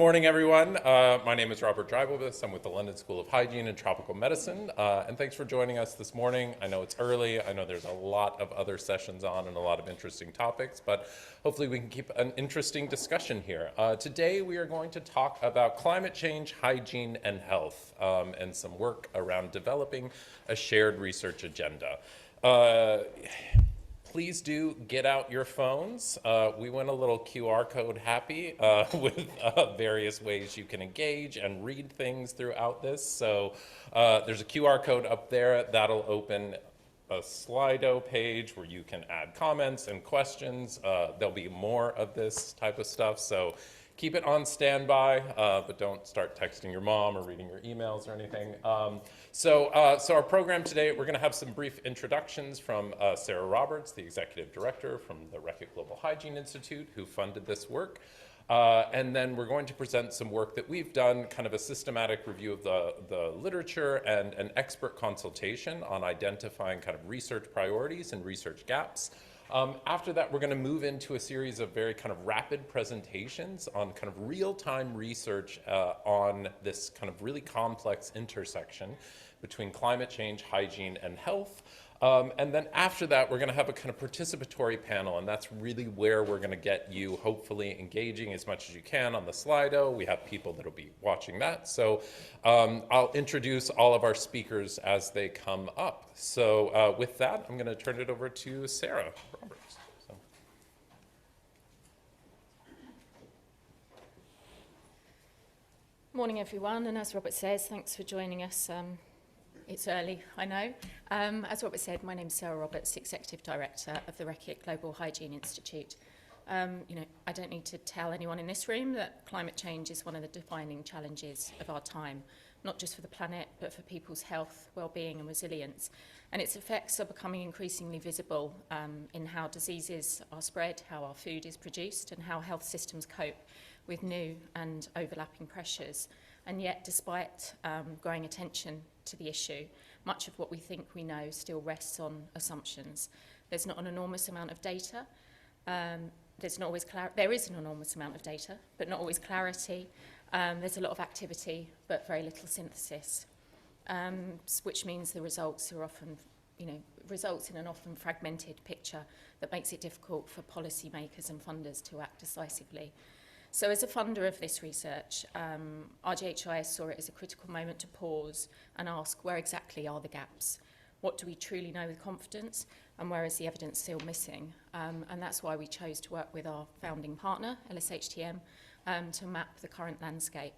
Morning, everyone. My name is Robert Dreibelbis. I'm with the London School of Hygiene and Tropical Medicine, and thanks for joining us this morning. I know it's early. I know there's a lot of other sessions on and a lot of interesting topics, but hopefully we can keep an interesting discussion here. Today we are going to talk about climate change, hygiene, and health, and some work around developing a shared research agenda. Please do get out your phones. We went a little QR code happy with various ways you can engage and read things throughout this. So there's a QR code up there that'll open a Slido page where you can add comments and questions. There'll be more of this type of stuff. So keep it on standby, but don't start texting your mom or reading your emails or anything. So our program today, we're going to have some brief introductions from Sarah Roberts, the executive director from the Reckitt Global Hygiene Institute, who funded this work. And then we're going to present some work that we've done, kind of a systematic review of the literature and an expert consultation on identifying kind of research priorities and research gaps. After that, we're going to move into a series of very kind of rapid presentations on kind of real-time research on this kind of really complex intersection between climate change, hygiene, and health. And then after that, we're going to have a kind of participatory panel, and that's really where we're going to get you hopefully engaging as much as you can on the Slido. We have people that will be watching that. So I'll introduce all of our speakers as they come up. So with that, I'm going to turn it over to Sarah Roberts. So. Morning, everyone, and as Robert says, thanks for joining us. It's early, I know. As Robert said, my name's Sarah Roberts, Executive Director of the Reckitt Global Hygiene Institute. I don't need to tell anyone in this room that climate change is one of the defining challenges of our time, not just for the planet, but for people's health, well-being and resilience. And its effects are becoming increasingly visible in how diseases are spread, how our food is produced, and how health systems cope with new and overlapping pressures. And yet, despite growing attention to the issue, much of what we think we know still rests on assumptions. There's not an enormous amount of data. There is an enormous amount of data, but not always clarity. There's a lot of activity, but very little synthesis, which means the results are often, results in an often fragmented picture that makes it difficult for policymakers and funders to act decisively. So as a funder of this research, RGHIS saw it as a critical moment to pause and ask, where exactly are the gaps? What do we truly know with confidence, and where is the evidence still missing? And that's why we chose to work with our founding partner, LSHTM, to map the current landscape.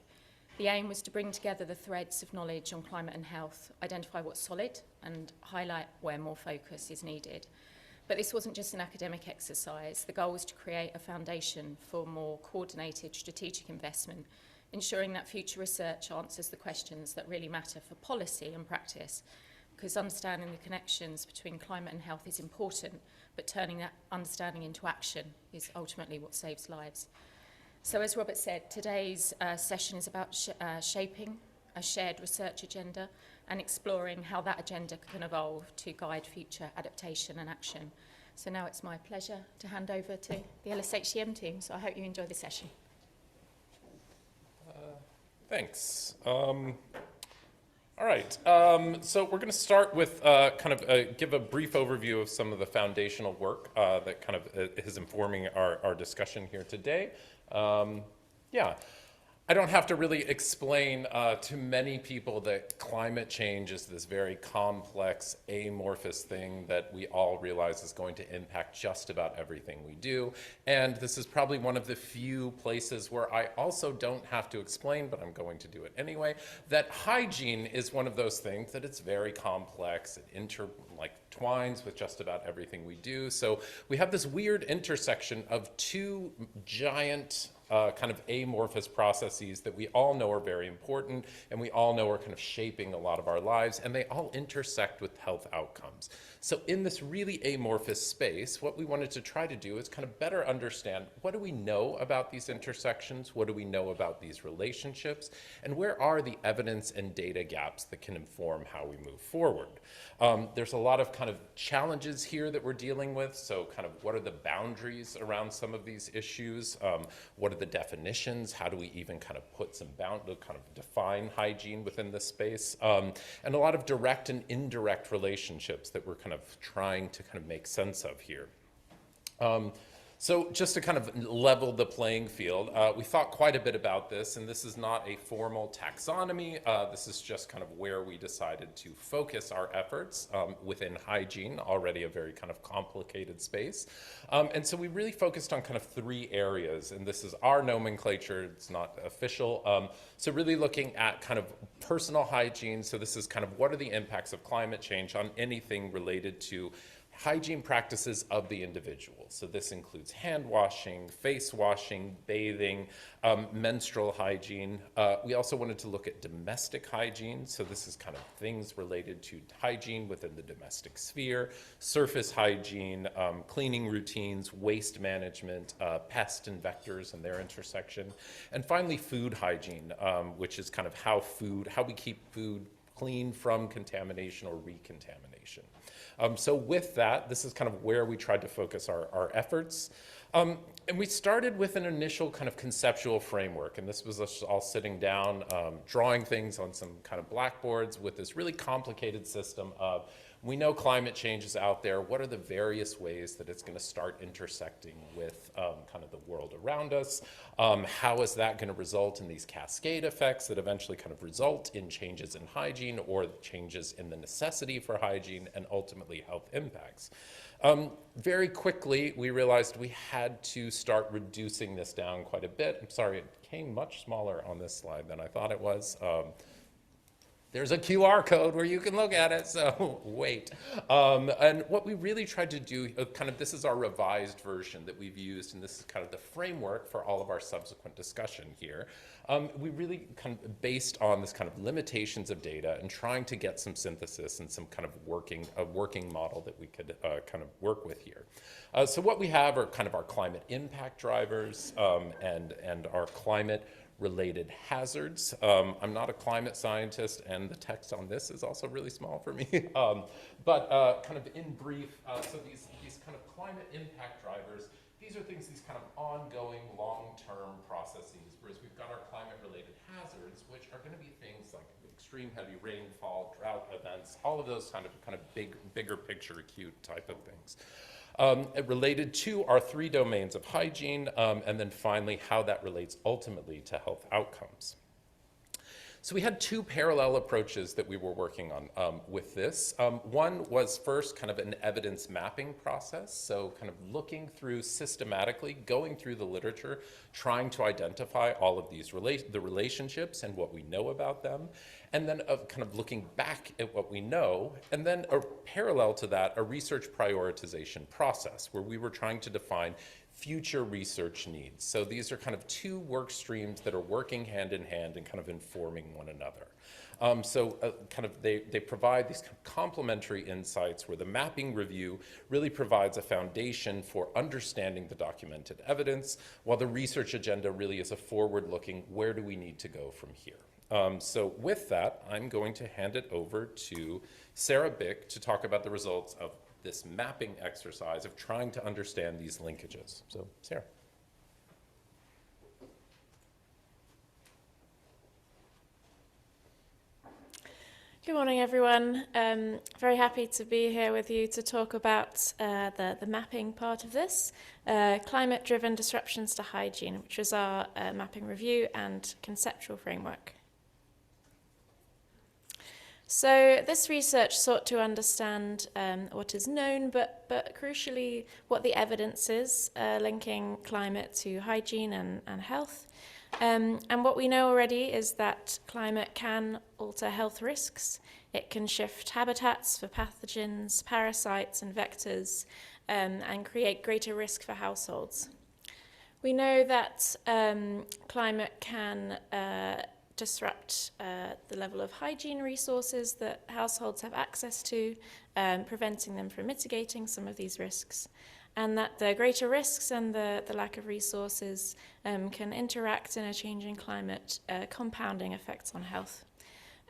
The aim was to bring together the threads of knowledge on climate and health, identify what's solid, and highlight where more focus is needed. But this wasn't just an academic exercise. The goal was to create a foundation for more coordinated strategic investment, ensuring that future research answers the questions that really matter for policy and practice, because understanding the connections between climate and health is important, but turning that understanding into action is ultimately what saves lives. So as Robert said, today's session is about shaping a shared research agenda and exploring how that agenda can evolve to guide future adaptation and action. So now it's my pleasure to hand over to the LSHTM team, so I hope you enjoy the session. Thanks. All right, so we're going to start with give a brief overview of some of the foundational work that kind of is informing our discussion here today. I don't have to really explain to many people that climate change is this very complex, amorphous thing that we all realize is going to impact just about everything we do. And this is probably one of the few places where I also don't have to explain, but I'm going to do it anyway, that hygiene is one of those things that it's very complex. It intertwines with just about everything we do. So we have this weird intersection of two giant kind of amorphous processes that we all know are very important and we all know are kind of shaping a lot of our lives, and they all intersect with health outcomes. So in this really amorphous space, what we wanted to try to do is kind of better understand, what do we know about these intersections? What do we know about these relationships? And where are the evidence and data gaps that can inform how we move forward? There's a lot of kind of challenges here that we're dealing with. So kind of what are the boundaries around some of these issues? What are the definitions? How do we even kind of put some kind of define hygiene within this space? And a lot of direct and indirect relationships that we're kind of trying to kind of make sense of here. So just to kind of level the playing field, we thought quite a bit about this, and this is not a formal taxonomy. This is just kind of where we decided to focus our efforts within hygiene, already a very kind of complicated space. And so we really focused on kind of 3 areas, and this is our nomenclature, it's not official. So really looking at kind of personal hygiene. So this is kind of what are the impacts of climate change on anything related to hygiene practices of the individual. So this includes hand washing, face washing, bathing, menstrual hygiene. We also wanted to look at domestic hygiene. So this is kind of things related to hygiene within the domestic sphere, surface hygiene, cleaning routines, waste management, pest and vectors and their intersection. And finally, food hygiene, which is kind of how we keep food clean from contamination or recontamination. So with that, this is kind of where we tried to focus our efforts. And we started with an initial kind of conceptual framework, and this was us all sitting down, drawing things on some kind of blackboards with this really complicated system of, we know climate change is out there. What are the various ways that it's going to start intersecting with kind of the world around us? How is that going to result in these cascade effects that eventually kind of result in changes in hygiene or changes in the necessity for hygiene and ultimately health impacts? Very quickly, we realized we had to start reducing this down quite a bit. I'm sorry, it came much smaller on this slide than I thought it was. There's a QR code where you can look at it, so wait. And what we really tried to do, this is our revised version that we've used, and this is kind of the framework for all of our subsequent discussion here. We really kind of based on this kind of limitations of data and trying to get some synthesis and some kind of working model that we could kind of work with here. So what we have are kind of our climate impact drivers and our climate related hazards. I'm not a climate scientist, and the text on this is also really small for me. But kind of in brief, so these kind of climate impact drivers, these are things, these kind of ongoing long-term processes, whereas we've got our climate-related hazards, which are going to be things like extreme heavy rainfall, drought events, all of those kind of bigger picture acute type of things. Related to our 3 domains of hygiene, and then finally how that relates ultimately to health outcomes. So we had 2 parallel approaches that we were working on with this. One was first kind of an evidence mapping process, so kind of looking through systematically, going through the literature, trying to identify all of these the relationships and what we know about them, and then kind of looking back at what we know, and then parallel to that, a research prioritization process where we were trying to define future research needs. So these are kind of 2 work streams that are working hand in hand and kind of informing one another. They provide these kind of complementary insights where the mapping review really provides a foundation for understanding the documented evidence, while the research agenda really is a forward-looking, where do we need to go from here? So with that, I'm going to hand it over to Sarah Bick to talk about the results of this mapping exercise of trying to understand these linkages. So, Sarah. Good morning, everyone. Very happy to be here with you to talk about the mapping part of this, climate-driven disruptions to hygiene, which was our mapping review and conceptual framework. So this research sought to understand what is known, but crucially what the evidence is linking climate to hygiene and health. And what we know already is that climate can alter health risks. It can shift habitats for pathogens, parasites and vectors, and create greater risk for households. We know that climate can disrupt the level of hygiene resources that households have access to, preventing them from mitigating some of these risks, and that the greater risks and the lack of resources can interact in a changing climate, compounding effects on health.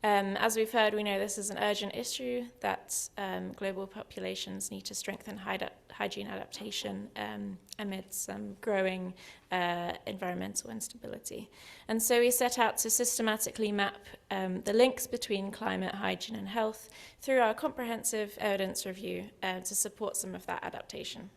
As we've heard, we know this is an urgent issue, that global populations need to strengthen hygiene adaptation amid some growing environmental instability. And so we set out to systematically map the links between climate, hygiene and health through our comprehensive evidence review to support some of that adaptation.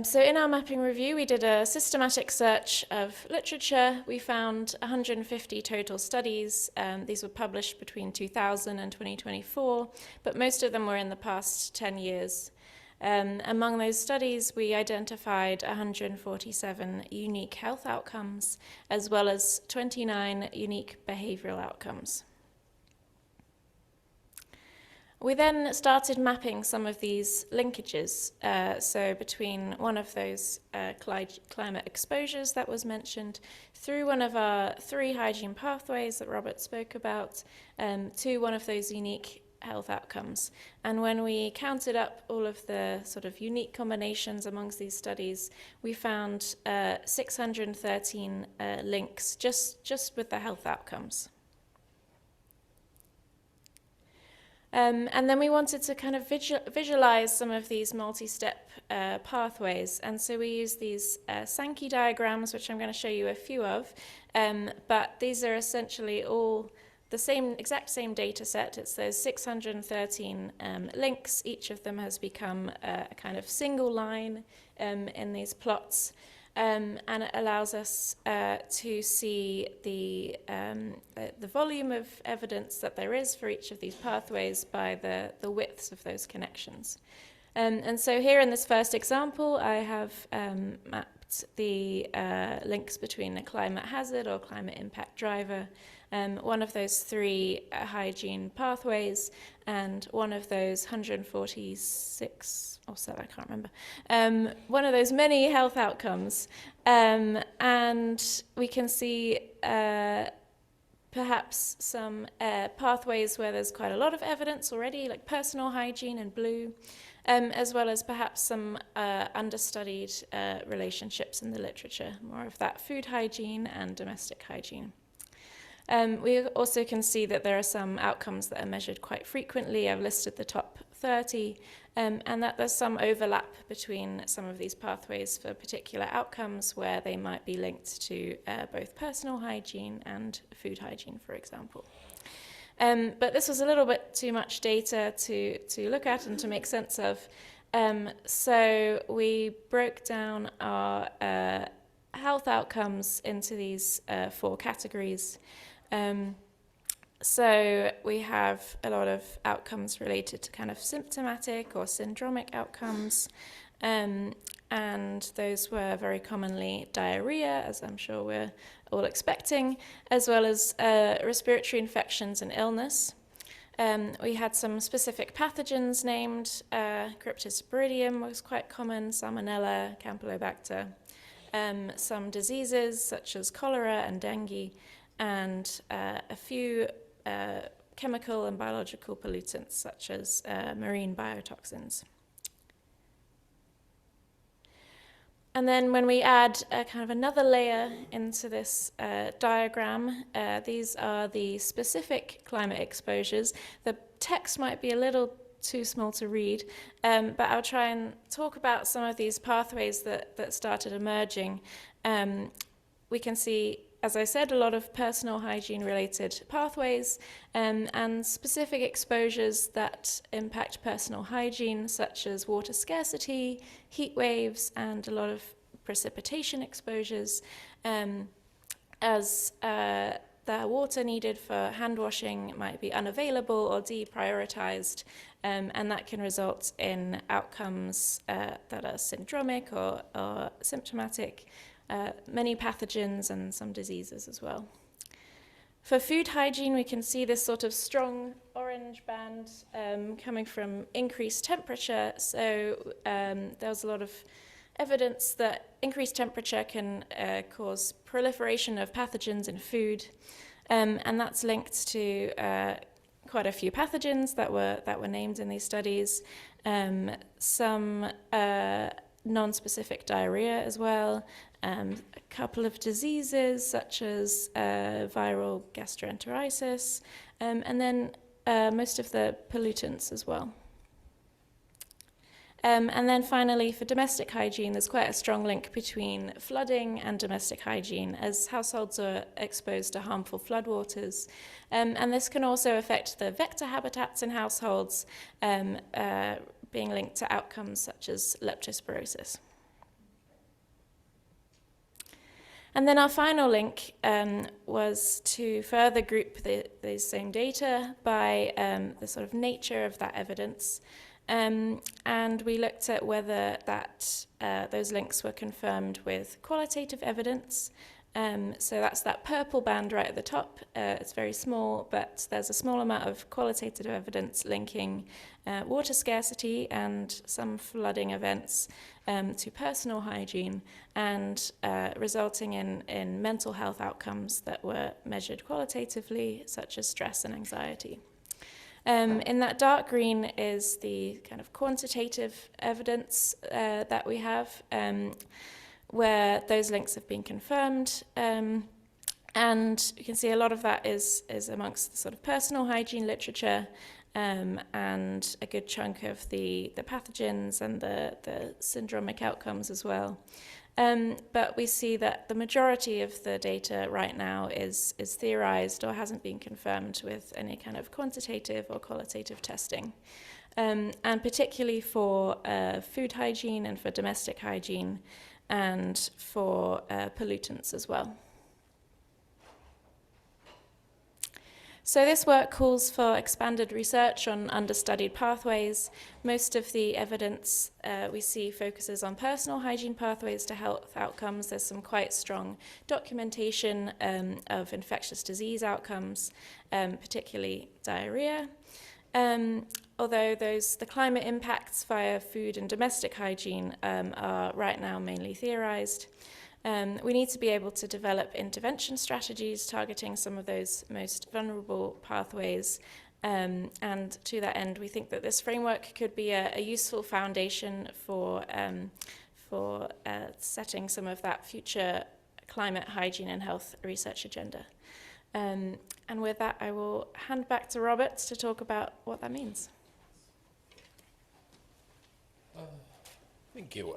So in our mapping review, we did a systematic search of literature. We found 150 total studies. These were published between 2000 and 2024, but most of them were in the past 10 years. Among those studies, we identified 147 unique health outcomes, as well as 29 unique behavioral outcomes. We then started mapping some of these linkages, so between one of those climate exposures that was mentioned, through one of our 3 hygiene pathways that Robert spoke about, to one of those unique health outcomes. And when we counted up all of the sort of unique combinations amongst these studies, we found 613 links just with the health outcomes. And then we wanted to kind of visualize some of these multi-step pathways. And so we use these Sankey diagrams, which I'm going to show you a few of. But these are essentially all the exact same data set. It's those 613 links. Each of them has become a kind of single line in these plots. And it allows us to see the volume of evidence that there is for each of these pathways by the widths of those connections. And so here in this first example, I have mapped the links between a climate hazard or climate impact driver, one of those 3 hygiene pathways, and one of those 146 or so, I can't remember, one of those many health outcomes. And we can see perhaps some pathways where there's quite a lot of evidence already, like personal hygiene in blue, as well as perhaps some understudied relationships in the literature, more of that food hygiene and domestic hygiene. We also can see that there are some outcomes that are measured quite frequently. I've listed the top 30, and that there's some overlap between some of these pathways for particular outcomes where they might be linked to both personal hygiene and food hygiene, for example. But this was a little bit too much data to look at and to make sense of. So we broke down our health outcomes into these 4 categories. So we have a lot of outcomes related to kind of symptomatic or syndromic outcomes, and those were very commonly diarrhea, as I'm sure we're all expecting, as well as respiratory infections and illness. We had some specific pathogens named. Cryptosporidium was quite common, Salmonella, Campylobacter. Some diseases such as cholera and dengue, and a few chemical and biological pollutants such as marine biotoxins. And then when we add kind of another layer into this diagram, these are the specific climate exposures. The text might be a little too small to read, but I'll try and talk about some of these pathways that started emerging. We can see, as I said, a lot of personal hygiene-related pathways and specific exposures that impact personal hygiene, such as water scarcity, heat waves, and a lot of precipitation exposures, as the water needed for hand washing might be unavailable or deprioritized, and that can result in outcomes that are syndromic or symptomatic, many pathogens and some diseases as well. For food hygiene, we can see this sort of strong orange band coming from increased temperature. So there's a lot of evidence that increased temperature can cause proliferation of pathogens in food, and that's linked to quite a few pathogens that were named in these studies. Some non-specific diarrhea as well, a couple of diseases such as viral gastroenteritis, and then most of the pollutants as well. And then finally, for domestic hygiene, there's quite a strong link between flooding and domestic hygiene, as households are exposed to harmful floodwaters. And this can also affect the vector habitats in households, being linked to outcomes such as leptospirosis. And then our final link was to further group these same data by the sort of nature of that evidence. And we looked at whether those links were confirmed with qualitative evidence. So that's that purple band right at the top. It's very small, but there's a small amount of qualitative evidence linking water scarcity and some flooding events to personal hygiene, and resulting in mental health outcomes that were measured qualitatively, such as stress and anxiety. In that dark green is the kind of quantitative evidence that we have, where those links have been confirmed. And you can see a lot of that is amongst the sort of personal hygiene literature, and a good chunk of the pathogens and the syndromic outcomes as well. But we see that the majority of the data right now is theorized or hasn't been confirmed with any kind of quantitative or qualitative testing. And particularly for food hygiene and for domestic hygiene and for pollutants as well. So this work calls for expanded research on understudied pathways. Most of the evidence we see focuses on personal hygiene pathways to health outcomes. There's some quite strong documentation of infectious disease outcomes, particularly diarrhea. Although the climate impacts via food and domestic hygiene are right now mainly theorized. We need to be able to develop intervention strategies targeting some of those most vulnerable pathways. And to that end, we think that this framework could be a useful foundation for setting some of that future climate, hygiene, and health research agenda. And with that, I will hand back to Robert to talk about what that means. Thank you.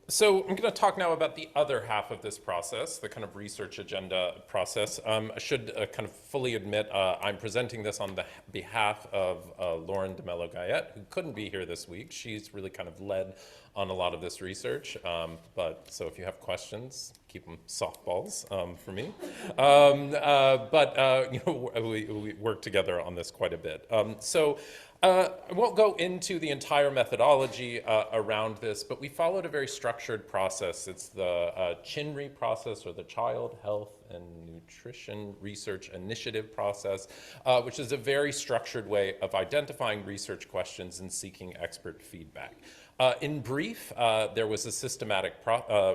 So I'm going to talk now about the other half of this process, the kind of research agenda process. I should kind of fully admit I'm presenting this on the behalf of Lauren DeMello-Gayette, who couldn't be here this week. She's really kind of led on a lot of this research. So if you have questions, keep them softballs for me. We work together on this quite a bit. I won't go into the entire methodology around this, but we followed a very structured process. It's the CHINRI process, or the Child Health and Nutrition Research Initiative process, which is a very structured way of identifying research questions and seeking expert feedback. In brief, there was a systematic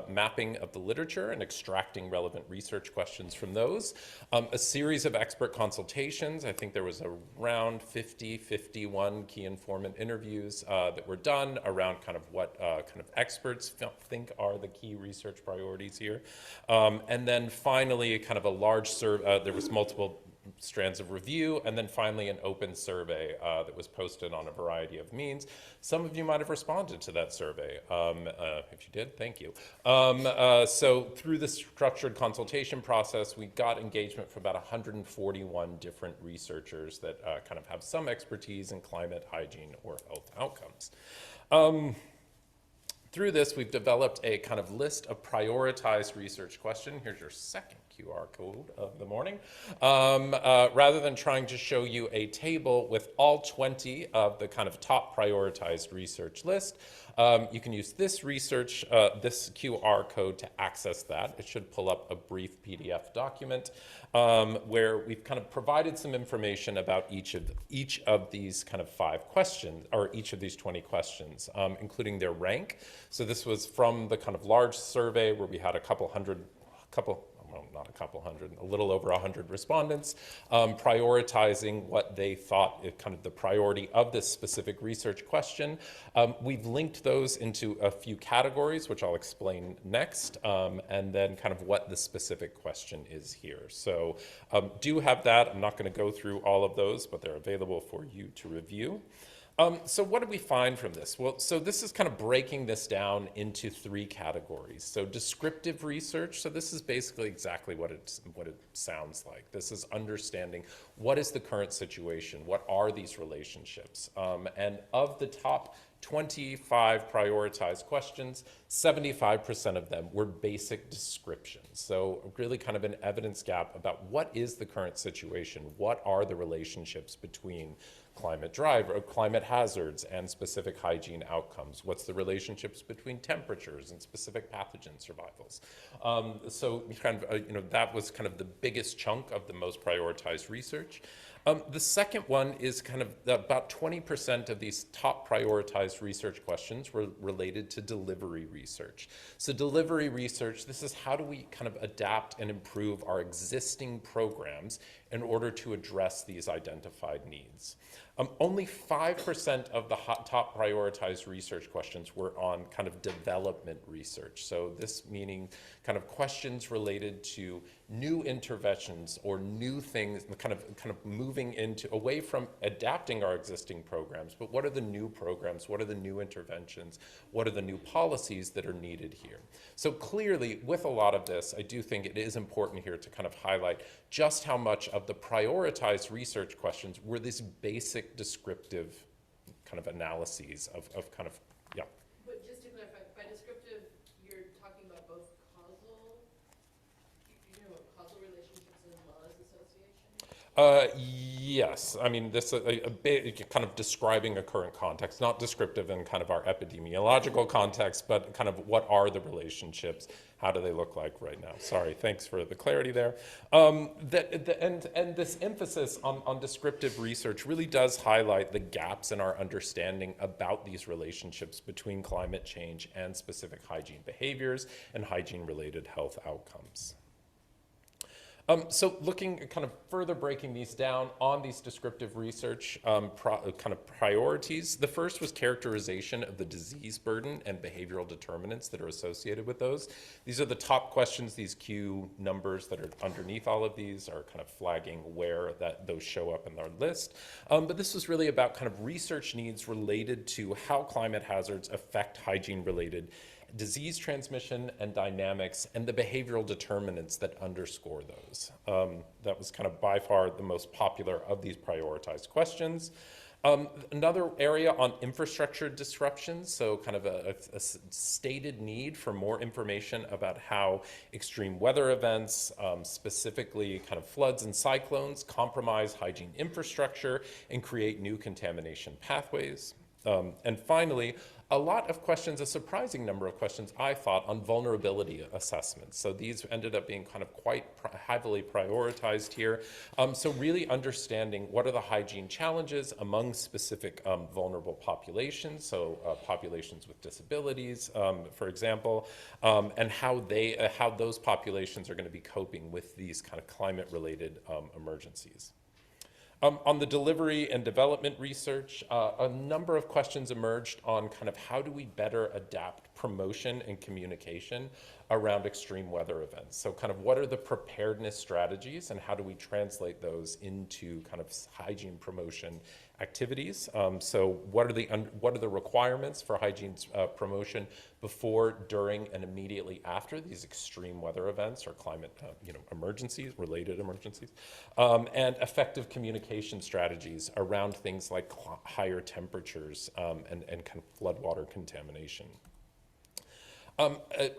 mapping of the literature and extracting relevant research questions from those. A series of expert consultations. I think there was around 51 key informant interviews that were done around kind of what kind of experts think are the key research priorities here. And then finally, kind of a large survey. There was multiple strands of review, and then finally an open survey that was posted on a variety of means. Some of you might have responded to that survey. If you did, thank you. So through the structured consultation process, we got engagement from about 141 different researchers that kind of have some expertise in climate, hygiene, or health outcomes. Through this, we've developed a kind of list of prioritized research questions. Here's your second QR code of the morning. Rather than trying to show you a table with all 20 of the kind of top prioritized research list, you can use this this QR code to access that. It should pull up a brief PDF document where we've kind of provided some information about each of these kind of 5 questions, or each of these 20 questions, including their rank. So this was from the kind of large survey where we had I well, not a couple hundred, a little over 100 respondents, prioritizing what they thought kind of the priority of this specific research question. We've linked those into a few categories, which I'll explain next, and then kind of what the specific question is here. So do have that. I'm not going to go through all of those, but they're available for you to review. So what did we find from this? Well, so this is kind of breaking this down into 3 categories. So descriptive research, so this is basically exactly what it sounds like. This is understanding what is the current situation, what are these relationships, and of the top 25 prioritized questions, 75% of them were basic descriptions. So really kind of an evidence gap about what is the current situation, what are the relationships between climate drive or climate hazards and specific hygiene outcomes. What's the relationships between temperatures and specific pathogen survivals? So kind of, that was kind of the biggest chunk of the most prioritized research. The second one is kind of about 20% of these top prioritized research questions were related to delivery research. So delivery research, this is how do we kind of adapt and improve our existing programs in order to address these identified needs. Only 5% of the top prioritized research questions were on kind of development research. So this meaning kind of questions related to new interventions or new things, kind of moving into away from adapting our existing programs, but what are the new programs, what are the new interventions, what are the new policies that are needed here? So clearly, with a lot of this, I do think it is important here to kind of highlight just how much of the prioritized research questions were these basic descriptive kind of analyses of kind of, yeah. But just to clarify, by descriptive, you're talking about both causal, causal relationships as well as association? Yes, I mean, this a bit kind of describing a current context, not descriptive in kind of our epidemiological context, but kind of what are the relationships, how do they look like right now? Sorry, thanks for the clarity there. And this emphasis on descriptive research really does highlight the gaps in our understanding about these relationships between climate change and specific hygiene behaviors and hygiene-related health outcomes. So looking kind of further breaking these down on these descriptive research kind of priorities, the first was characterization of the disease burden and behavioral determinants that are associated with those. These are the top questions. These Q numbers that are underneath all of these are kind of flagging where those show up in our list. But this was really about kind of research needs related to how climate hazards affect hygiene-related disease transmission and dynamics, and the behavioral determinants that underscore those. That was kind of by far the most popular of these prioritized questions. Another area on infrastructure disruptions, so kind of a stated need for more information about how extreme weather events, specifically kind of floods and cyclones, compromise hygiene infrastructure and create new contamination pathways. And finally, a lot of questions, a surprising number of questions, I thought, on vulnerability assessments. So these ended up being kind of quite heavily prioritized here. So really understanding what are the hygiene challenges among specific vulnerable populations, so populations with disabilities, for example, and how those populations are going to be coping with these kind of climate-related emergencies. On the delivery and development research, a number of questions emerged on kind of how do we better adapt promotion and communication around extreme weather events. So kind of what are the preparedness strategies and how do we translate those into kind of hygiene promotion activities? So what are the requirements for hygiene promotion before, during, and immediately after these extreme weather events or climate emergencies, related emergencies, and effective communication strategies around things like higher temperatures and kind of floodwater contamination.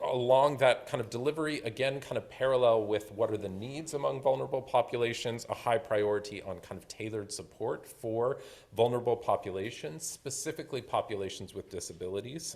Along that kind of delivery, again, kind of parallel with what are the needs among vulnerable populations, a high priority on kind of tailored support for vulnerable populations, specifically populations with disabilities.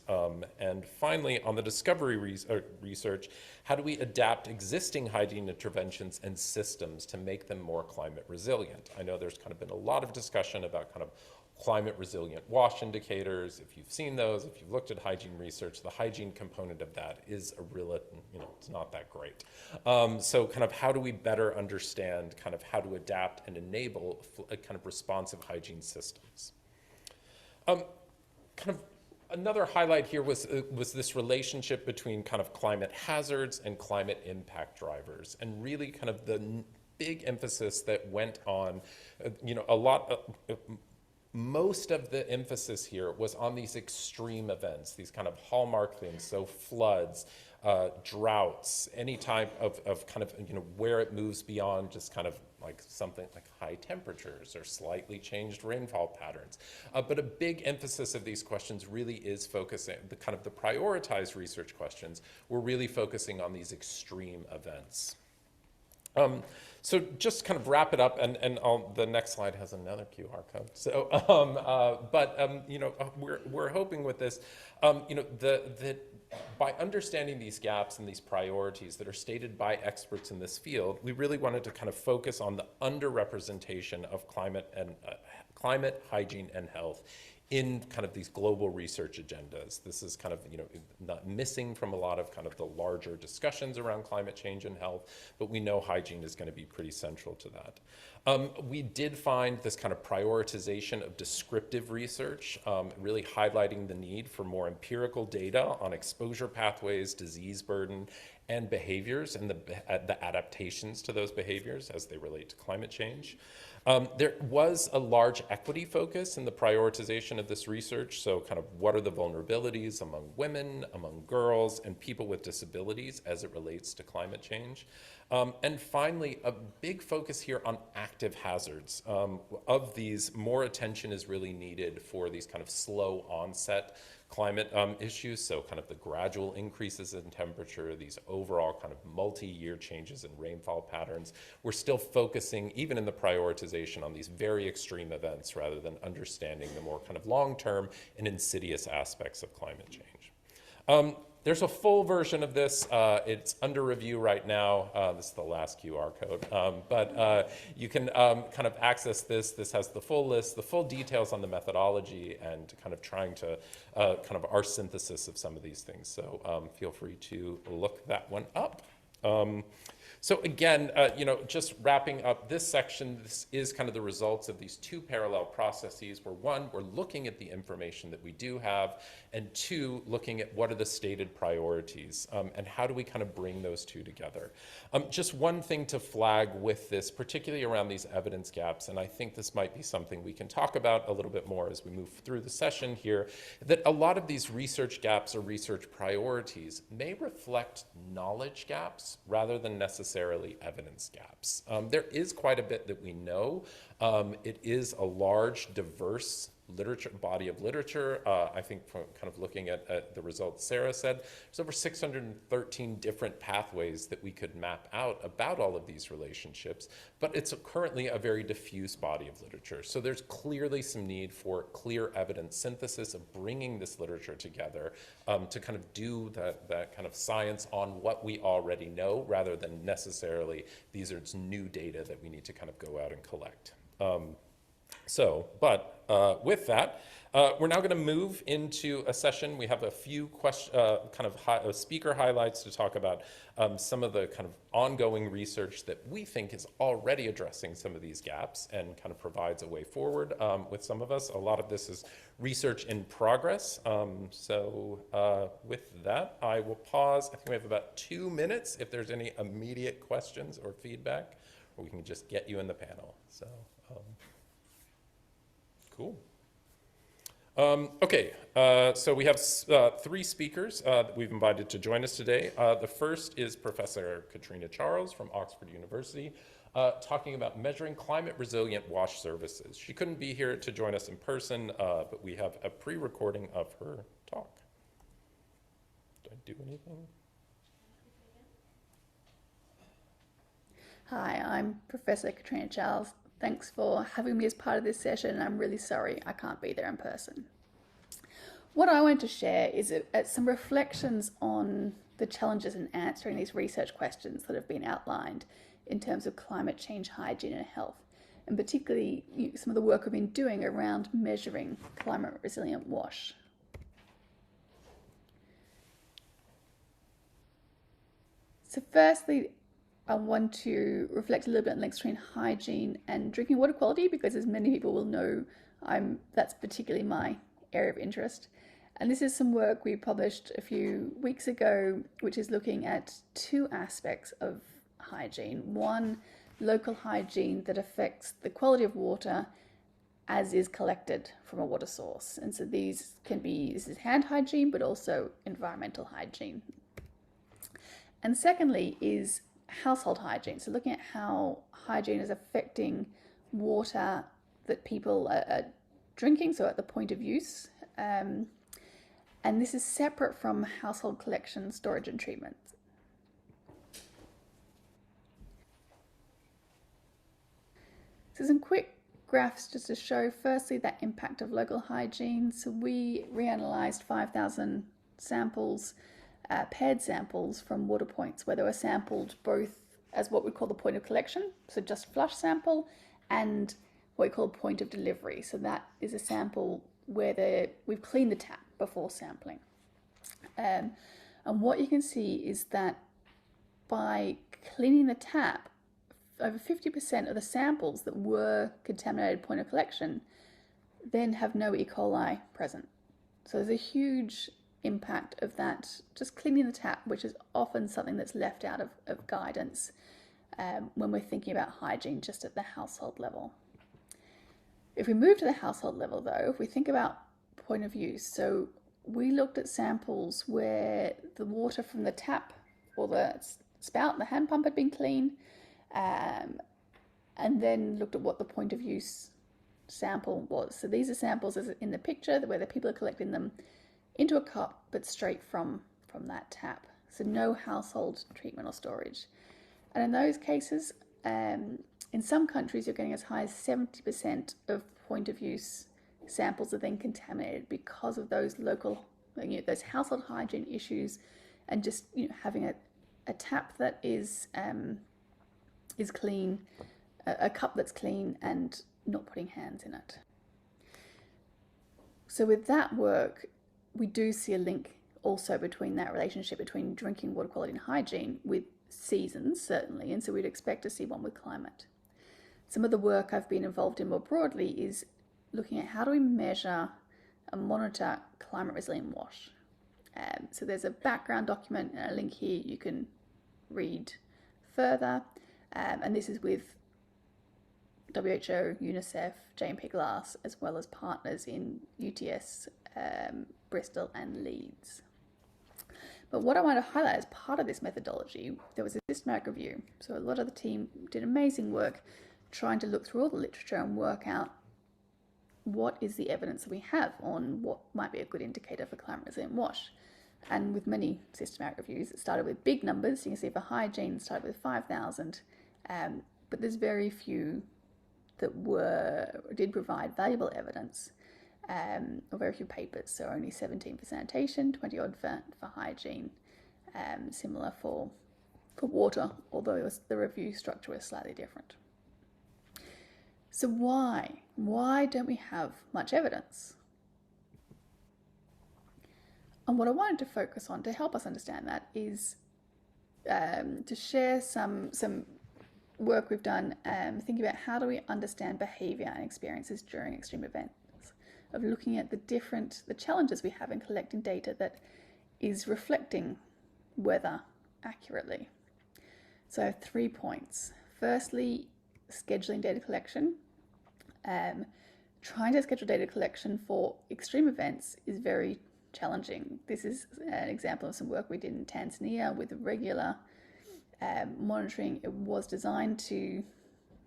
And finally, on the discovery research, how do we adapt existing hygiene interventions and systems to make them more climate resilient? I know there's kind of been a lot of discussion about kind of climate resilient wash indicators. If you've seen those, if you've looked at hygiene research, the hygiene component of that is a real, it's not that great. So kind of how do we better understand kind of how to adapt and enable kind of responsive hygiene systems? Kind of another highlight here was this relationship between kind of climate hazards and climate impact drivers, and really kind of the big emphasis that went on, most of the emphasis here was on these extreme events, these kind of hallmark things, so floods, droughts, any type of kind of, where it moves beyond just kind of like something like high temperatures or slightly changed rainfall patterns. But a big emphasis of these questions really is focusing, the kind of the prioritized research questions, we're really focusing on these extreme events. So just kind of wrap it up, and the next slide has another QR code. So, we're hoping with this, that by understanding these gaps and these priorities that are stated by experts in this field, we really wanted to kind of focus on the underrepresentation of climate, hygiene, and health in kind of these global research agendas. This is kind of, not missing from a lot of kind of the larger discussions around climate change and health, but we know hygiene is going to be pretty central to that. We did find this kind of prioritization of descriptive research, really highlighting the need for more empirical data on exposure pathways, disease burden, and behaviors, and the adaptations to those behaviors as they relate to climate change. There was a large equity focus in the prioritization of this research, so kind of what are the vulnerabilities among women, among girls, and people with disabilities as it relates to climate change. And finally, a big focus here on active hazards. Of these, more attention is really needed for these kind of slow onset climate issues, so kind of the gradual increases in temperature, these overall kind of multi-year changes in rainfall patterns. We're still focusing, even in the prioritization, on these very extreme events rather than understanding the more kind of long-term and insidious aspects of climate change. There's a full version of this. It's under review right now. This is the last QR code. But you can kind of access this. This has the full list, the full details on the methodology, and kind of trying to kind of our synthesis of some of these things. So feel free to look that one up. So again, just wrapping up this section, this is kind of the results of these two parallel processes where one, we're looking at the information that we do have, and two, looking at what are the stated priorities, and how do we kind of bring those two together. Just one thing to flag with this, particularly around these evidence gaps, and I think this might be something we can talk about a little bit more as we move through the session here, that a lot of these research gaps or research priorities may reflect knowledge gaps rather than necessarily evidence gaps. There is quite a bit that we know. It is a large, diverse body of literature. I think from kind of looking at the results Sarah said, there's over 613 different pathways that we could map out about all of these relationships, but it's currently a very diffuse body of literature. So there's clearly some need for clear evidence synthesis of bringing this literature together to kind of do that kind of science on what we already know, rather than necessarily these are new data that we need to kind of go out and collect. With that, we're now going to move into a session. We have a few speaker highlights to talk about some of the kind of ongoing research that we think is already addressing some of these gaps and kind of provides a way forward with some of us. A lot of this is research in progress. With that, I will pause. I think we have about 2 minutes if there's any immediate questions or feedback, or we can just get you in the panel. So. Cool. So we have 3 speakers that we've invited to join us today. The first is Professor Katrina Charles from Oxford University, talking about measuring climate resilient wash services. She couldn't be here to join us in person, but we have a pre-recording of her talk. Did I do anything? Hi, I'm Professor Katrina Charles. Thanks for having me as part of this session. I'm really sorry I can't be there in person. What I wanted to share is some reflections on the challenges in answering these research questions that have been outlined in terms of climate change, hygiene and health, and particularly some of the work we've been doing around measuring climate resilient wash. So firstly, I want to reflect a little bit on the links between hygiene and drinking water quality, because as many people will know, that's particularly my area of interest. And this is some work we published a few weeks ago, which is looking at two aspects of hygiene. One, local hygiene that affects the quality of water as is collected from a water source. And so this is hand hygiene, but also environmental hygiene. And secondly is household hygiene. So looking at how hygiene is affecting water that people are drinking, so at the point of use. And this is separate from household collection, storage and treatment. So some quick graphs just to show firstly that impact of local hygiene. So we reanalyzed 5,000 samples, paired samples from water points, where they were sampled both as what we call the point of collection, so just flush sample, and what we call point of delivery. So that is a sample where we've cleaned the tap before sampling. And what you can see is that by cleaning the tap, over 50% of the samples that were contaminated point of collection then have no E. coli present. So there's a huge impact of that, just cleaning the tap, which is often something that's left out of guidance when we're thinking about hygiene just at the household level. If we move to the household level though, if we think about point of use, so we looked at samples where the water from the tap or the spout, the hand pump had been clean, and then looked at what the point of use sample was. So these are samples as in the picture where the people are collecting them into a cup, but straight from that tap. So no household treatment or storage. And in those cases, in some countries, you're getting as high as 70% of point of use samples are then contaminated because of those local, those household hygiene issues, and just having a tap that is clean, a cup that's clean, and not putting hands in it. So with that work, we do see a link also between that relationship between drinking water quality and hygiene with seasons, certainly, and so we'd expect to see one with climate. Some of the work I've been involved in more broadly is looking at how do we measure and monitor climate resilient wash. So there's a background document and a link here you can read further, and this is with WHO, UNICEF, J&P Glass, as well as partners in UTS, Bristol and Leeds. But what I want to highlight as part of this methodology, there was a systematic review. So a lot of the team did amazing work trying to look through all the literature and work out what is the evidence that we have on what might be a good indicator for climate resilient wash. And with many systematic reviews, it started with big numbers. You can see for hygiene, it started with 5,000, but there's very few that did provide valuable evidence, or very few papers. So only 17 for sanitation, 20 odd for hygiene, similar for water, although the review structure was slightly different. So why don't we have much evidence? And what I wanted to focus on to help us understand that is to share some work we've done thinking about how do we understand behaviour and experiences during extreme events, of looking at the challenges we have in collecting data that is reflecting weather accurately. So I have 3 points. Firstly, scheduling data collection. Trying to schedule data collection for extreme events is very challenging. This is an example of some work we did in Tanzania with regular monitoring. It was designed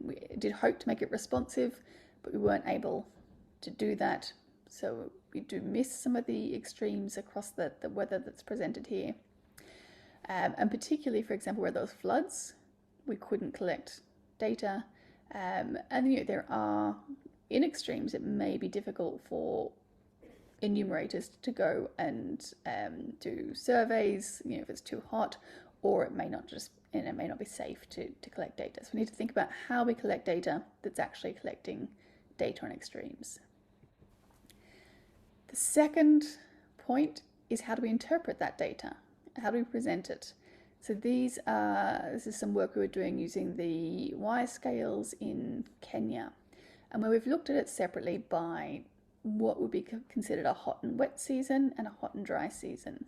we did hope to make it responsive, but we weren't able to do that. So we do miss some of the extremes across the weather that's presented here. And particularly, for example, where those floods, we couldn't collect data. And there are, in extremes, it may be difficult for enumerators to go and do surveys, if it's too hot, or it may not be safe to collect data. So we need to think about how we collect data that's actually collecting data on extremes. The second point is how do we interpret that data? How do we present it? So this is some work we were doing using the wire scales in Kenya, and where we've looked at it separately by what would be considered a hot and wet season and a hot and dry season.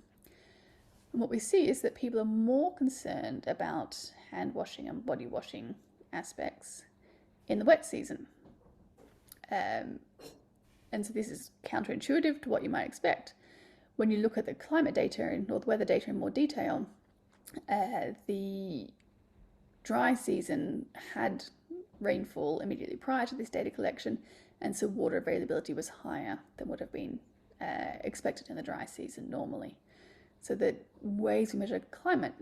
And what we see is that people are more concerned about hand washing and body washing aspects in the wet season. And so this is counterintuitive to what you might expect. When you look at the climate data or the weather data in more detail, the dry season had rainfall immediately prior to this data collection, and so water availability was higher than would have been expected in the dry season normally. So the ways we measure climate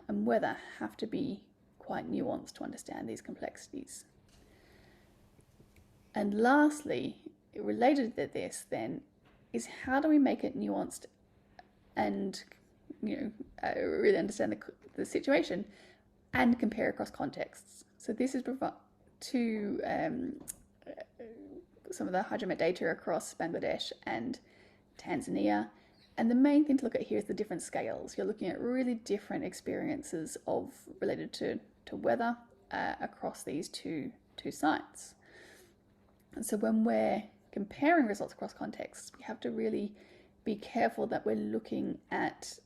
and weather have to be quite nuanced to understand these complexities. And lastly, related to this then, is how do we make it nuanced and really understand the situation and compare across contexts. So this is to some of the hydromet data across Bangladesh and Tanzania. And the main thing to look at here is the different scales. You're looking at really different experiences related to weather across these two sites. And so when we're comparing results across contexts, we have to really be careful that we're looking at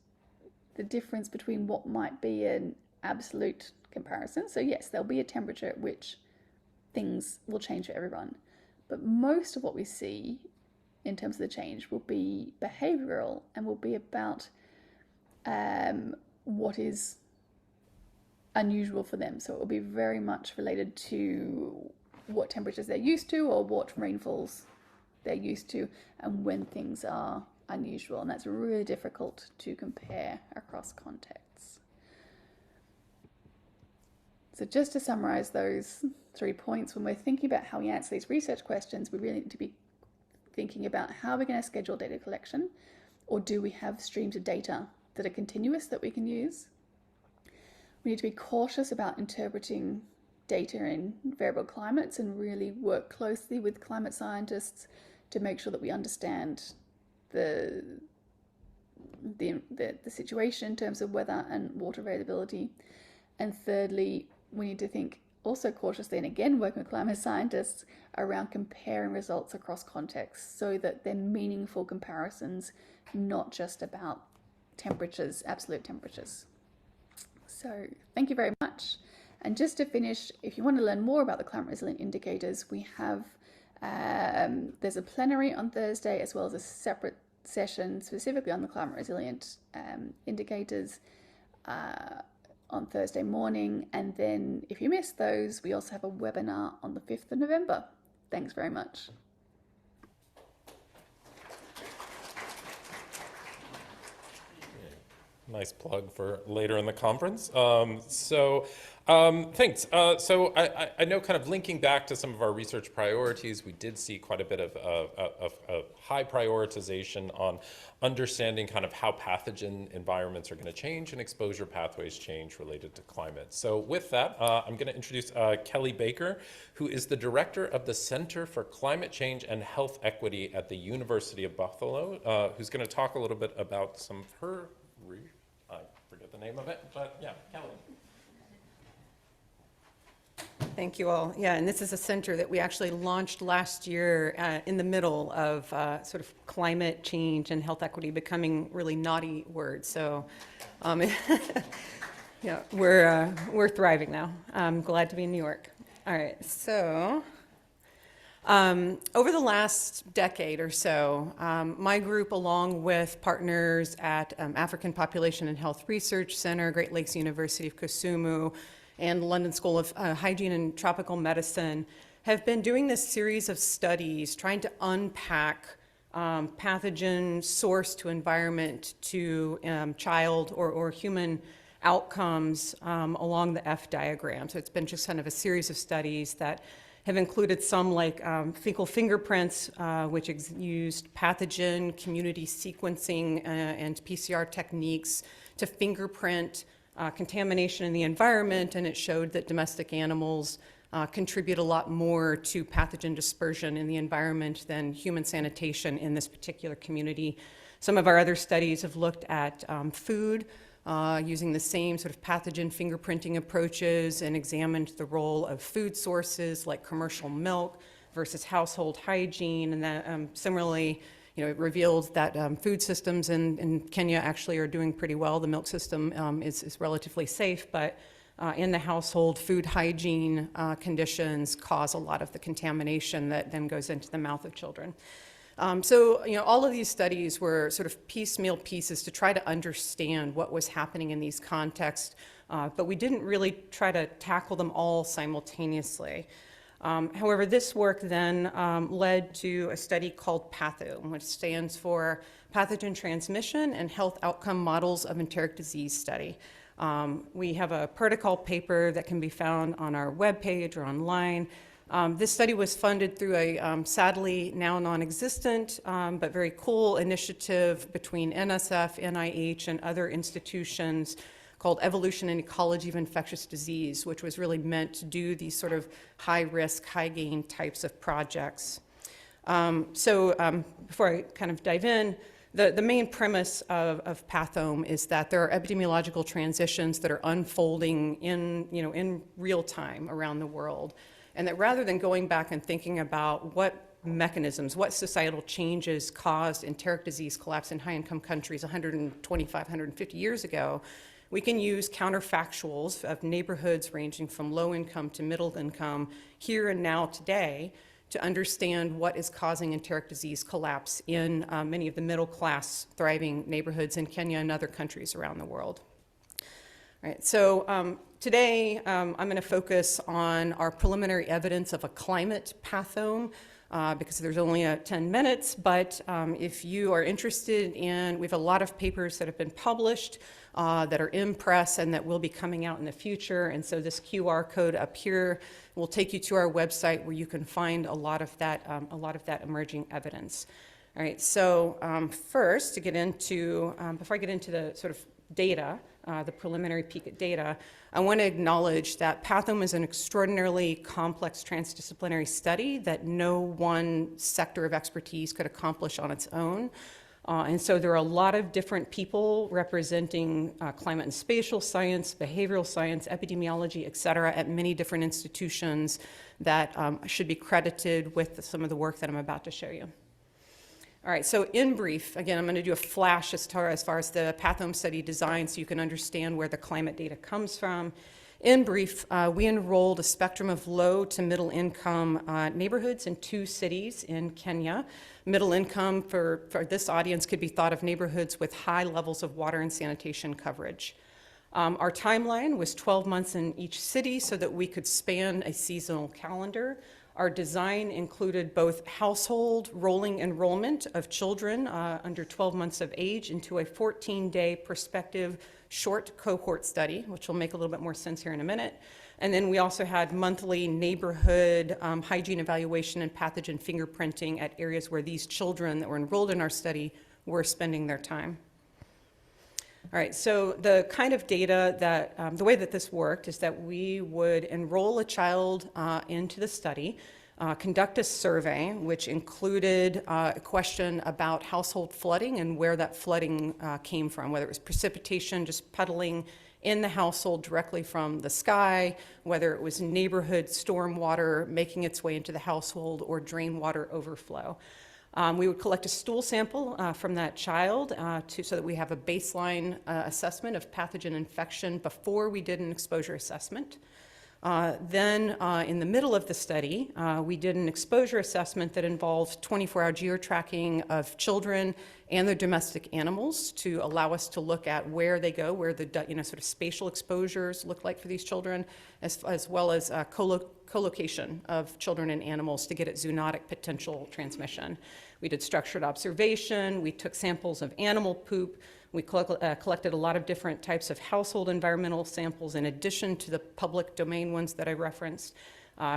the difference between what might be an absolute comparison. So yes, there'll be a temperature at which things will change for everyone. But most of what we see in terms of the change will be behavioural and will be about what is unusual for them. So it will be very much related to what temperatures they're used to or what rainfalls they're used to and when things are unusual. And that's really difficult to compare across contexts. So just to summarise those 3 points, when we're thinking about how we answer these research questions, we really need to be thinking about how we're going to schedule data collection, or do we have streams of data that are continuous that we can use? We need to be cautious about interpreting data in variable climates and really work closely with climate scientists to make sure that we understand the situation in terms of weather and water availability. And thirdly, we need to think also cautiously, and again working with climate scientists, around comparing results across contexts so that they're meaningful comparisons, not just about temperatures, absolute temperatures. So thank you very much. And just to finish, if you want to learn more about the climate resilient indicators, we have there's a plenary on Thursday as well as a separate session specifically on the climate resilient indicators on Thursday morning. And then if you missed those, we also have a webinar on the 5th of November. Thanks very much. Nice plug for later in the conference. Thanks. So I know, kind of linking back to some of our research priorities, we did see quite a bit of high prioritization on understanding kind of how pathogen environments are going to change and exposure pathways change related to climate. So with that, I'm going to introduce Kelly Baker, who is the director of the Center for Climate Change and Health Equity at the University of Buffalo, who's going to talk a little bit about some of her I forget the name of it, but yeah, Kelly. Thank you all. Yeah, and this is a center that we actually launched last year in the middle of sort of climate change and health equity becoming really naughty words. So, yeah, we're thriving now. I'm glad to be in New York. All right, so. Over the last decade or so, my group, along with partners at African Population and Health Research Center, Great Lakes University of Kisumu, and the London School of Hygiene and Tropical Medicine, have been doing this series of studies trying to unpack pathogen source to environment to child or human outcomes along the F diagram. So it's been just kind of a series of studies that have included some like fecal fingerprints, which used pathogen community sequencing and PCR techniques to fingerprint contamination in the environment, and it showed that domestic animals contribute a lot more to pathogen dispersion in the environment than human sanitation in this particular community. Some of our other studies have looked at food, using the same sort of pathogen fingerprinting approaches, and examined the role of food sources like commercial milk versus household hygiene. And that similarly, it revealed that food systems in Kenya actually are doing pretty well. The milk system is relatively safe, but in the household, food hygiene conditions cause a lot of the contamination that then goes into the mouth of children. So, all of these studies were sort of piecemeal pieces to try to understand what was happening in these contexts, but we didn't really try to tackle them all simultaneously. However, this work then led to a study called PATHO, which stands for Pathogen Transmission and Health Outcome Models of Enteric Disease Study. We have a protocol paper that can be found on our webpage or online. This study was funded through a sadly now non-existent but very cool initiative between NSF, NIH, and other institutions called Evolution and Ecology of Infectious Disease, which was really meant to do these sort of high-risk, high-gain types of projects. Before I kind of dive in, the main premise of Pathome is that there are epidemiological transitions that are unfolding in real time around the world, and that rather than going back and thinking about what mechanisms, what societal changes caused enteric disease collapse in high-income countries 125, 150 years ago, we can use counterfactuals of neighborhoods ranging from low income to middle income here and now today to understand what is causing enteric disease collapse in many of the middle class thriving neighborhoods in Kenya and other countries around the world. All right, so today I'm going to focus on our preliminary evidence of a climate pathome because there's only 10 minutes, but if you are interested in, we have a lot of papers that have been published that are in press and that will be coming out in the future, and so this QR code up here will take you to our website where you can find a lot of that emerging evidence. All right, so first, to get into, before I get into the sort of data, the preliminary peek at data, I want to acknowledge that Pathome is an extraordinarily complex transdisciplinary study that no one sector of expertise could accomplish on its own. And so there are a lot of different people representing climate and spatial science, behavioral science, epidemiology, et cetera, at many different institutions that should be credited with some of the work that I'm about to show you. All right, so in brief, again, I'm going to do a flash as far as the Pathome study design so you can understand where the climate data comes from. In brief, we enrolled a spectrum of low to middle income neighborhoods in 2 cities in Kenya. Middle income for this audience could be thought of neighborhoods with high levels of water and sanitation coverage. Our timeline was 12 months in each city so that we could span a seasonal calendar. Our design included both household rolling enrollment of children under 12 months of age into a 14-day prospective short cohort study, which will make a little bit more sense here in a minute. And then we also had monthly neighborhood hygiene evaluation and pathogen fingerprinting at areas where these children that were enrolled in our study were spending their time. All right, so the kind of data that, the way that this worked is that we would enroll a child into the study, conduct a survey, which included a question about household flooding and where that flooding came from, whether it was precipitation just puddling in the household directly from the sky, whether it was neighborhood storm water making its way into the household or drain water overflow. We would collect a stool sample from that child so that we have a baseline assessment of pathogen infection before we did an exposure assessment. Then in the middle of the study, we did an exposure assessment that involved 24-hour geo-tracking of children and their domestic animals to allow us to look at where they go, where the sort of spatial exposures look like for these children, as well as co-location of children and animals to get at zoonotic potential transmission. We did structured observation, we took samples of animal poop, we collected a lot of different types of household environmental samples in addition to the public domain ones that I referenced,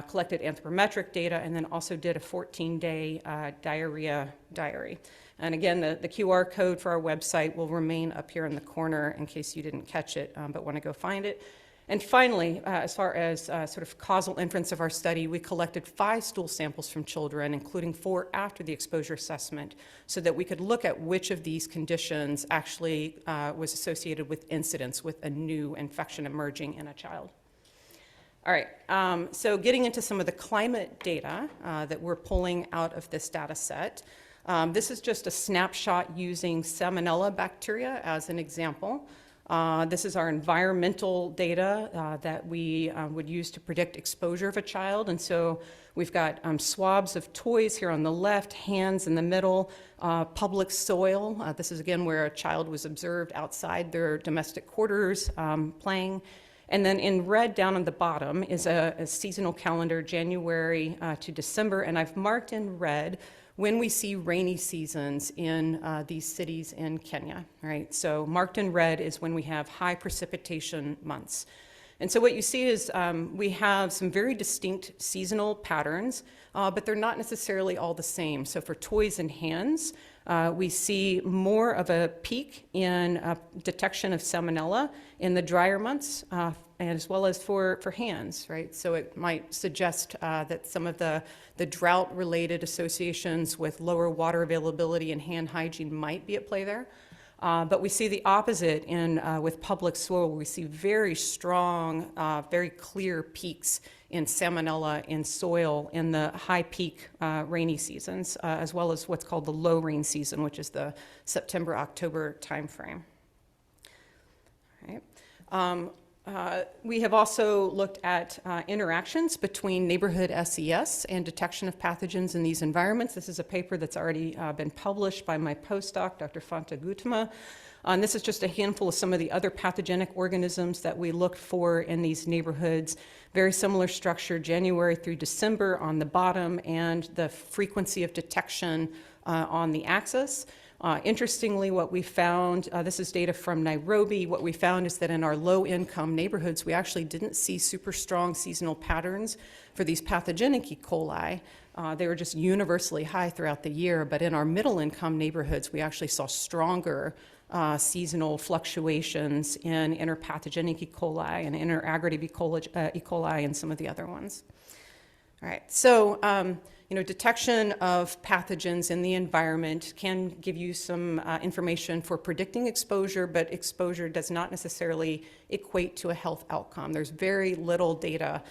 collected anthropometric data, and then also did a 14-day diarrhea diary. And again, the QR code for our website will remain up here in the corner in case you didn't catch it, but want to go find it. And finally, as far as sort of causal inference of our study, we collected 5 stool samples from children, including 4 after the exposure assessment, so that we could look at which of these conditions actually was associated with incidence with a new infection emerging in a child. All right, so getting into some of the climate data that we're pulling out of this data set. This is just a snapshot using Salmonella bacteria as an example. This is our environmental data that we would use to predict exposure of a child. And so we've got swabs of toys here on the left, hands in the middle, public soil. This is again where a child was observed outside their domestic quarters playing. And then in red down on the bottom is a seasonal calendar, January to December. And I've marked in red when we see rainy seasons in these cities in Kenya, right? So marked in red is when we have high precipitation months. And so what you see is we have some very distinct seasonal patterns, but they're not necessarily all the same. So for toys and hands, we see more of a peak in detection of Salmonella in the drier months, as well as for hands, right? So it might suggest that some of the drought-related associations with lower water availability and hand hygiene might be at play there. But we see the opposite with public soil, where we see very strong, very clear peaks in Salmonella in soil in the high peak rainy seasons, as well as what's called the low rain season, which is the September-October timeframe. All right. We have also looked at interactions between neighborhood SES and detection of pathogens in these environments. This is a paper that's already been published by my postdoc, Dr. Fanta Gutama. And this is just a handful of some of the other pathogenic organisms that we looked for in these neighborhoods. Very similar structure, January through December on the bottom, and the frequency of detection on the axis. Interestingly, what we found, this is data from Nairobi, what we found is that in our low-income neighborhoods, we actually didn't see super strong seasonal patterns for these pathogenic E. coli. They were just universally high throughout the year, but in our middle-income neighborhoods, we actually saw stronger seasonal fluctuations in interpathogenic E. coli and interaggregative E. coli and some of the other ones. All right, so detection of pathogens in the environment can give you some information for predicting exposure, but exposure does not necessarily equate to a health outcome. There's very little data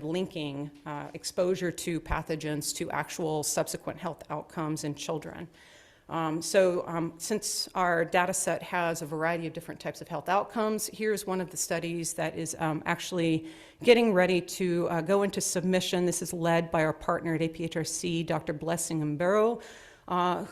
linking exposure to pathogens to actual subsequent health outcomes in children. Since our data set has a variety of different types of health outcomes, here's one of the studies that is actually getting ready to go into submission. This is led by our partner at APHRC, Dr. Blessing Mbero,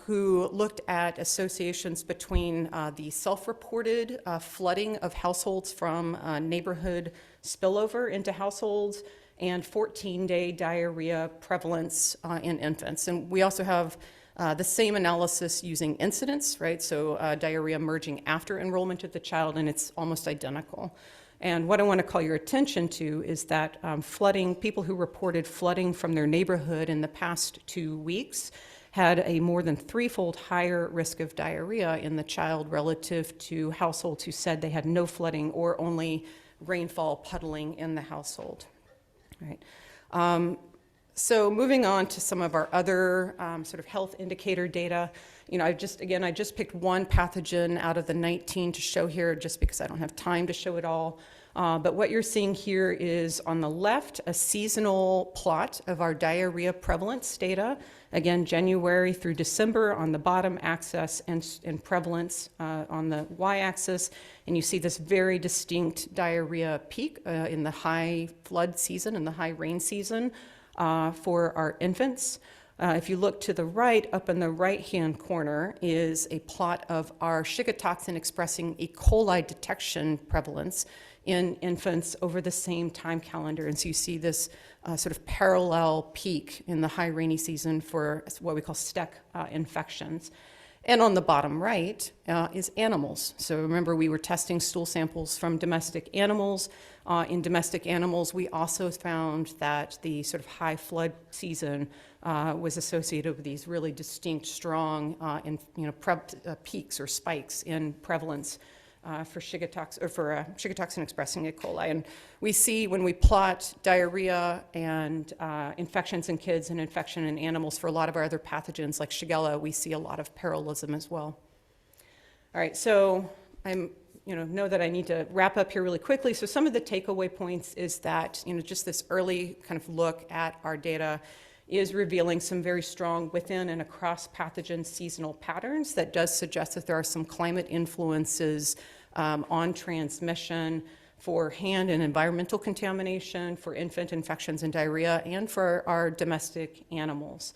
who looked at associations between the self-reported flooding of households from neighborhood spillover into households and 14-day diarrhea prevalence in infants. And we also have the same analysis using incidence, right? So diarrhea emerging after enrollment of the child, and it's almost identical. And what I want to call your attention to is that flooding, people who reported flooding from their neighborhood in the past 2 weeks had a more than 3-fold higher risk of diarrhea in the child relative to households who said they had no flooding or only rainfall puddling in the household. All right. So moving on to some of our other sort of health indicator data, I just picked one pathogen out of the 19 to show here just because I don't have time to show it all. But what you're seeing here is on the left, a seasonal plot of our diarrhea prevalence data. Again, January through December on the bottom axis and prevalence on the y-axis. And you see this very distinct diarrhea peak in the high flood season and the high rain season. For our infants. If you look to the right, up in the right-hand corner is a plot of our Shiga toxin-expressing E. coli detection prevalence in infants over the same time calendar. And so you see this sort of parallel peak in the high rainy season for what we call STEC infections. And on the bottom right is animals. So remember, we were testing stool samples from domestic animals. In domestic animals, we also found that the sort of high flood season was associated with these really distinct, strong peaks or spikes in prevalence for Shiga expressing E. coli. And we see when we plot diarrhea and infections in kids and infection in animals for a lot of our other pathogens like Shigella, we see a lot of parallelism as well. All right, so know that I need to wrap up here really quickly. So some of the takeaway points is that, just this early kind of look at our data is revealing some very strong within and across pathogen seasonal patterns that does suggest that there are some climate influences on transmission for hand and environmental contamination, for infant infections and diarrhea, and for our domestic animals.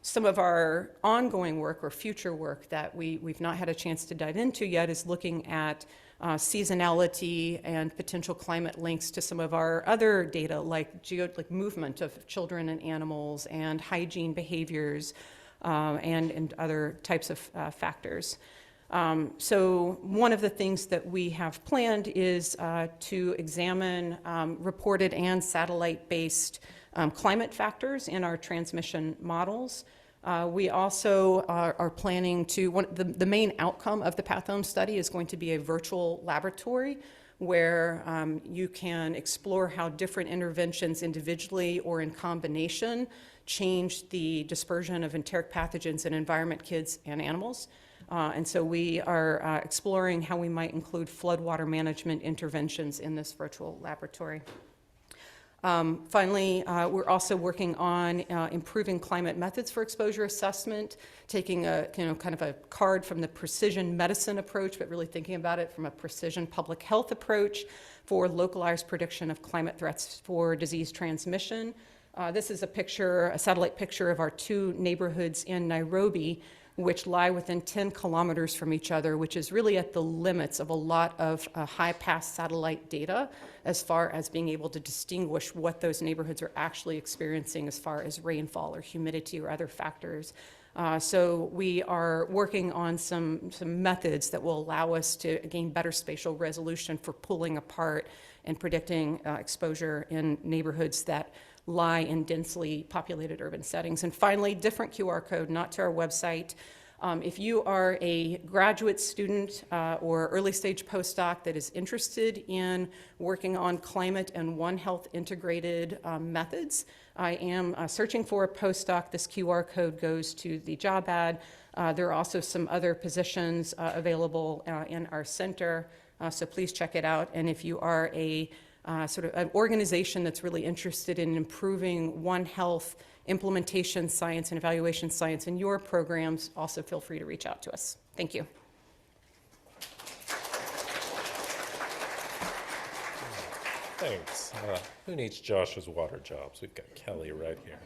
Some of our ongoing work or future work that we've not had a chance to dive into yet is looking at seasonality and potential climate links to some of our other data like movement of children and animals and hygiene behaviors and other types of factors. So one of the things that we have planned is to examine reported and satellite-based climate factors in our transmission models. We also are planning to, the main outcome of the Pathome study is going to be a virtual laboratory where you can explore how different interventions individually or in combination change the dispersion of enteric pathogens in environment, kids, and animals. And so we are exploring how we might include floodwater management interventions in this virtual laboratory. Finally, we're also working on improving climate methods for exposure assessment, taking a kind of a card from the precision medicine approach, but really thinking about it from a precision public health approach for localized prediction of climate threats for disease transmission. This is a satellite picture of our two neighborhoods in Nairobi, which lie within 10 kilometers from each other, which is really at the limits of a lot of high-pass satellite data as far as being able to distinguish what those neighborhoods are actually experiencing as far as rainfall or humidity or other factors. So we are working on some methods that will allow us to gain better spatial resolution for pulling apart and predicting exposure in neighborhoods that lie in densely populated urban settings. And finally, different QR code, not to our website. If you are a graduate student or early stage postdoc that is interested in working on climate and One Health integrated methods, I am searching for a postdoc. This QR code goes to the job ad. There are also some other positions available in our center, so please check it out. And if you are a sort of an organization that's really interested in improving One Health implementation science and evaluation science in your programs, also feel free to reach out to us. Thank you. Thanks. Who needs Josh's water jobs? We've got Kelly right here.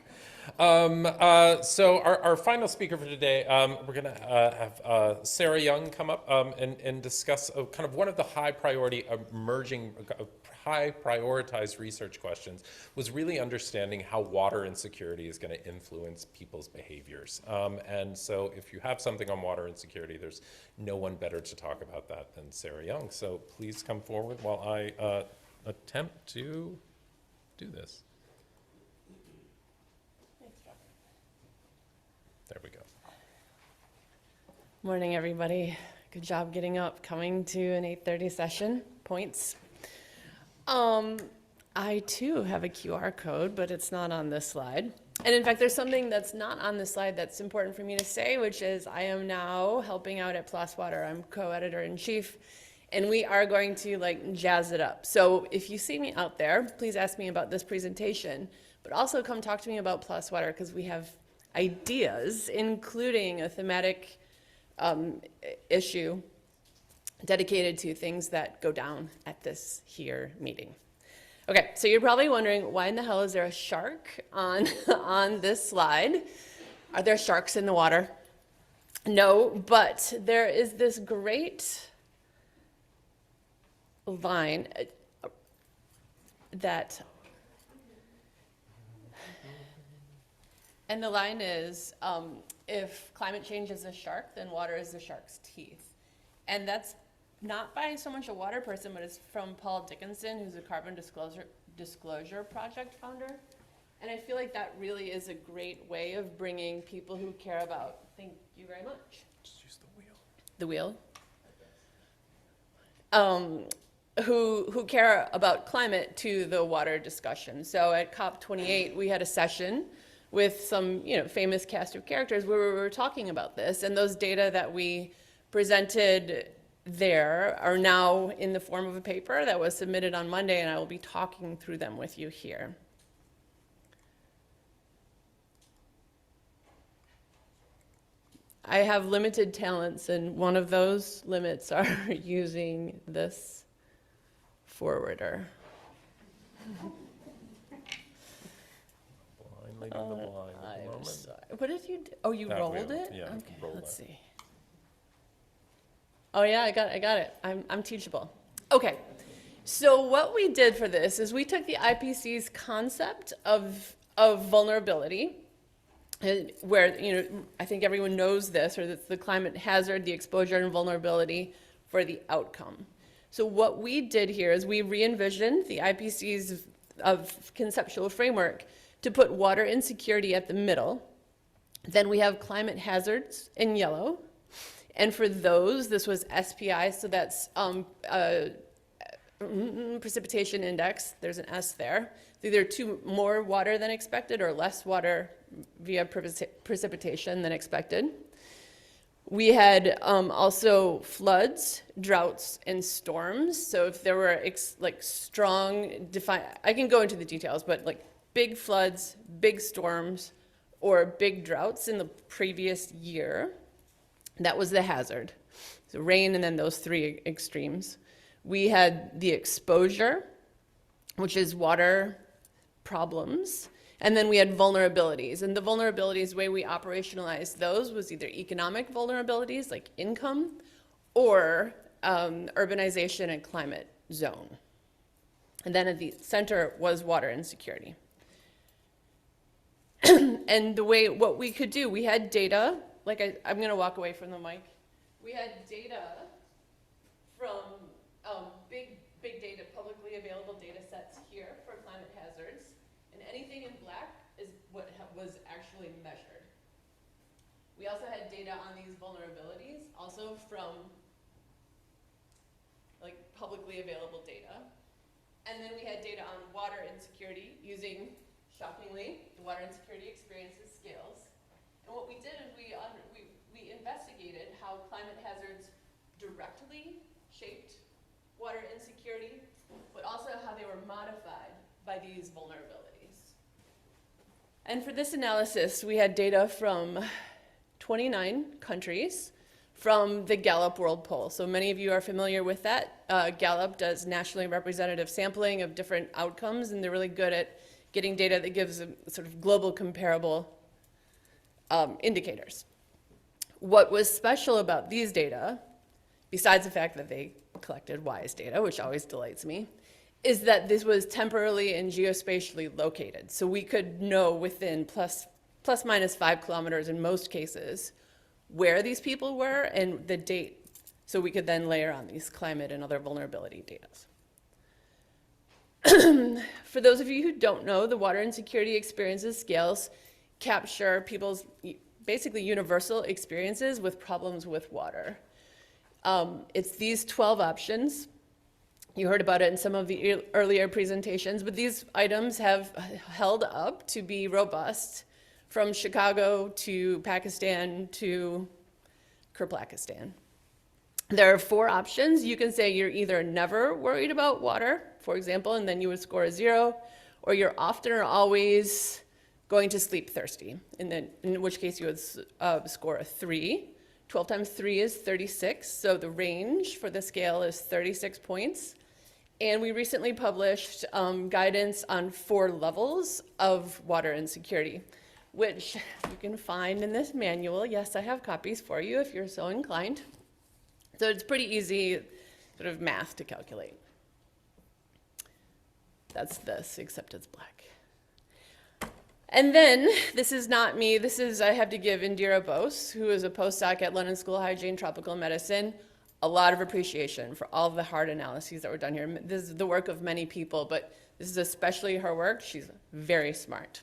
So our final speaker for today, we're going to have Sarah Young come up and discuss kind of one of the high prioritized research questions was really understanding how water insecurity is going to influence people's behaviors. And so if you have something on water insecurity, there's no one better to talk about that than Sarah Young. So please come forward while I attempt to do this. There we go. Morning, everybody. Good job getting up, coming to an 8:30 session. Points. I too have a QR code, but it's not on this slide. And in fact, there's something that's not on this slide that's important for me to say, which is I am now helping out at PLOS Water. I'm co-editor-in-chief, and we are going to jazz it up. So if you see me out there, please ask me about this presentation, but also come talk to me about PLOS Water because we have ideas, including a thematic issue dedicated to things that go down at this here meeting. Okay, so you're probably wondering, why in the hell is there a shark on this slide? Are there sharks in the water? No, but there is this great line that, and the line is, if climate change is a shark, then water is the shark's teeth. And that's not by so much a water person, but it's from Paul Dickinson, who's a Carbon Disclosure Project founder. And I feel like that really is a great way of bringing people who care about, thank you very much. Just use the wheel. The wheel? who care about climate to the water discussion. So at COP28, we had a session with some, famous cast of characters where we were talking about this, and those data that we presented there are now in the form of a paper that was submitted on Monday, and I will be talking through them with you here. I have limited talents, and one of those limits are using this forwarder. Blind leading the blind at the I'm moment. sorry. What did you do? Oh, you That rolled wheel, it? yeah, Okay, roll let's that. see. Oh yeah, I got it. I'm teachable. Okay. So what we did for this is we took the IPCC's concept of vulnerability, where, I think everyone knows this, or that's the climate hazard, the exposure and vulnerability for the outcome. So what we did here is we re-envisioned the IPCC's of conceptual framework to put water insecurity at the middle. Then we have climate hazards in yellow. And for those, this was SPI, so that's precipitation index. There's an S there. Either more water than expected or less water via precipitation than expected. We had also floods, droughts, and storms. So if there were strong, I can go into the details, but like big floods, big storms, or big droughts in the previous year, that was the hazard. So rain and then those three extremes. We had the exposure, which is water problems. And then we had vulnerabilities. And the vulnerabilities, the way we operationalized those was either economic vulnerabilities, like income, or urbanization and climate zone. And then at the center was water insecurity. And what we could do, we had data, I'm going to walk away from the mic. We had data from big data, publicly available data sets here for climate hazards. And anything in black is what was actually measured. We also had data on these vulnerabilities, also from publicly available data. And then we had data on water insecurity using, shockingly, the water insecurity experiences scales. And what we did is we investigated how climate hazards directly shaped water insecurity, but also how they were modified by these vulnerabilities. And for this analysis, we had data from 29 countries from the Gallup World Poll. So many of you are familiar with that. Gallup does nationally representative sampling of different outcomes, and they're really good at getting data that gives a sort of global comparable indicators. What was special about these data, besides the fact that they collected WISE data, which always delights me, is that this was temporally and geospatially located. So we could know within plus minus 5 kilometers in most cases where these people were and the date. So we could then layer on these climate and other vulnerability data. For those of you who don't know, the water insecurity experiences scales capture people's basically universal experiences with problems with water. It's these 12 options. You heard about it in some of the earlier presentations, but these items have held up to be robust from Chicago to Pakistan to Kyrgyzstan. There are 4 options. You can say you're either never worried about water, for example, and then you would score a 0, or you're often or always going to sleep thirsty, in which case you would score a 3. 12 times 3 is 36, so the range for the scale is 36 points. And we recently published guidance on 4 levels of water insecurity, which you can find in this manual. Yes, I have copies for you if you're so inclined. So it's pretty easy sort of math to calculate. That's this, except it's black. And then, this is not me, I have to give Indira Bose, who is a postdoc at London School of Hygiene Tropical Medicine, a lot of appreciation for all of the hard analyses that were done here. This is the work of many people, but this is especially her work. She's very smart.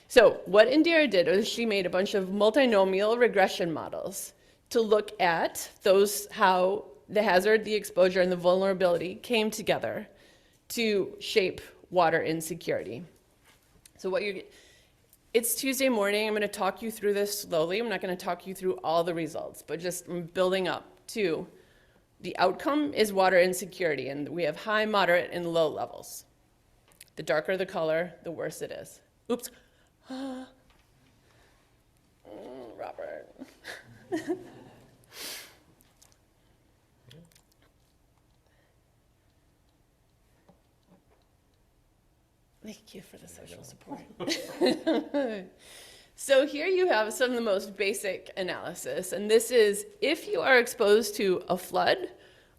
So what Indira did was she made a bunch of multinomial regression models to look at how the hazard, the exposure, and the vulnerability came together to shape water insecurity. So it's Tuesday morning. I'm going to talk you through this slowly. I'm not going to talk you through all the results, but just building up to the outcome is water insecurity, and we have high, moderate, and low levels. The darker the color, the worse it is. Oops. Robert. Thank you for the social support. So here you have some of the most basic analysis, and this is if you are exposed to a flood,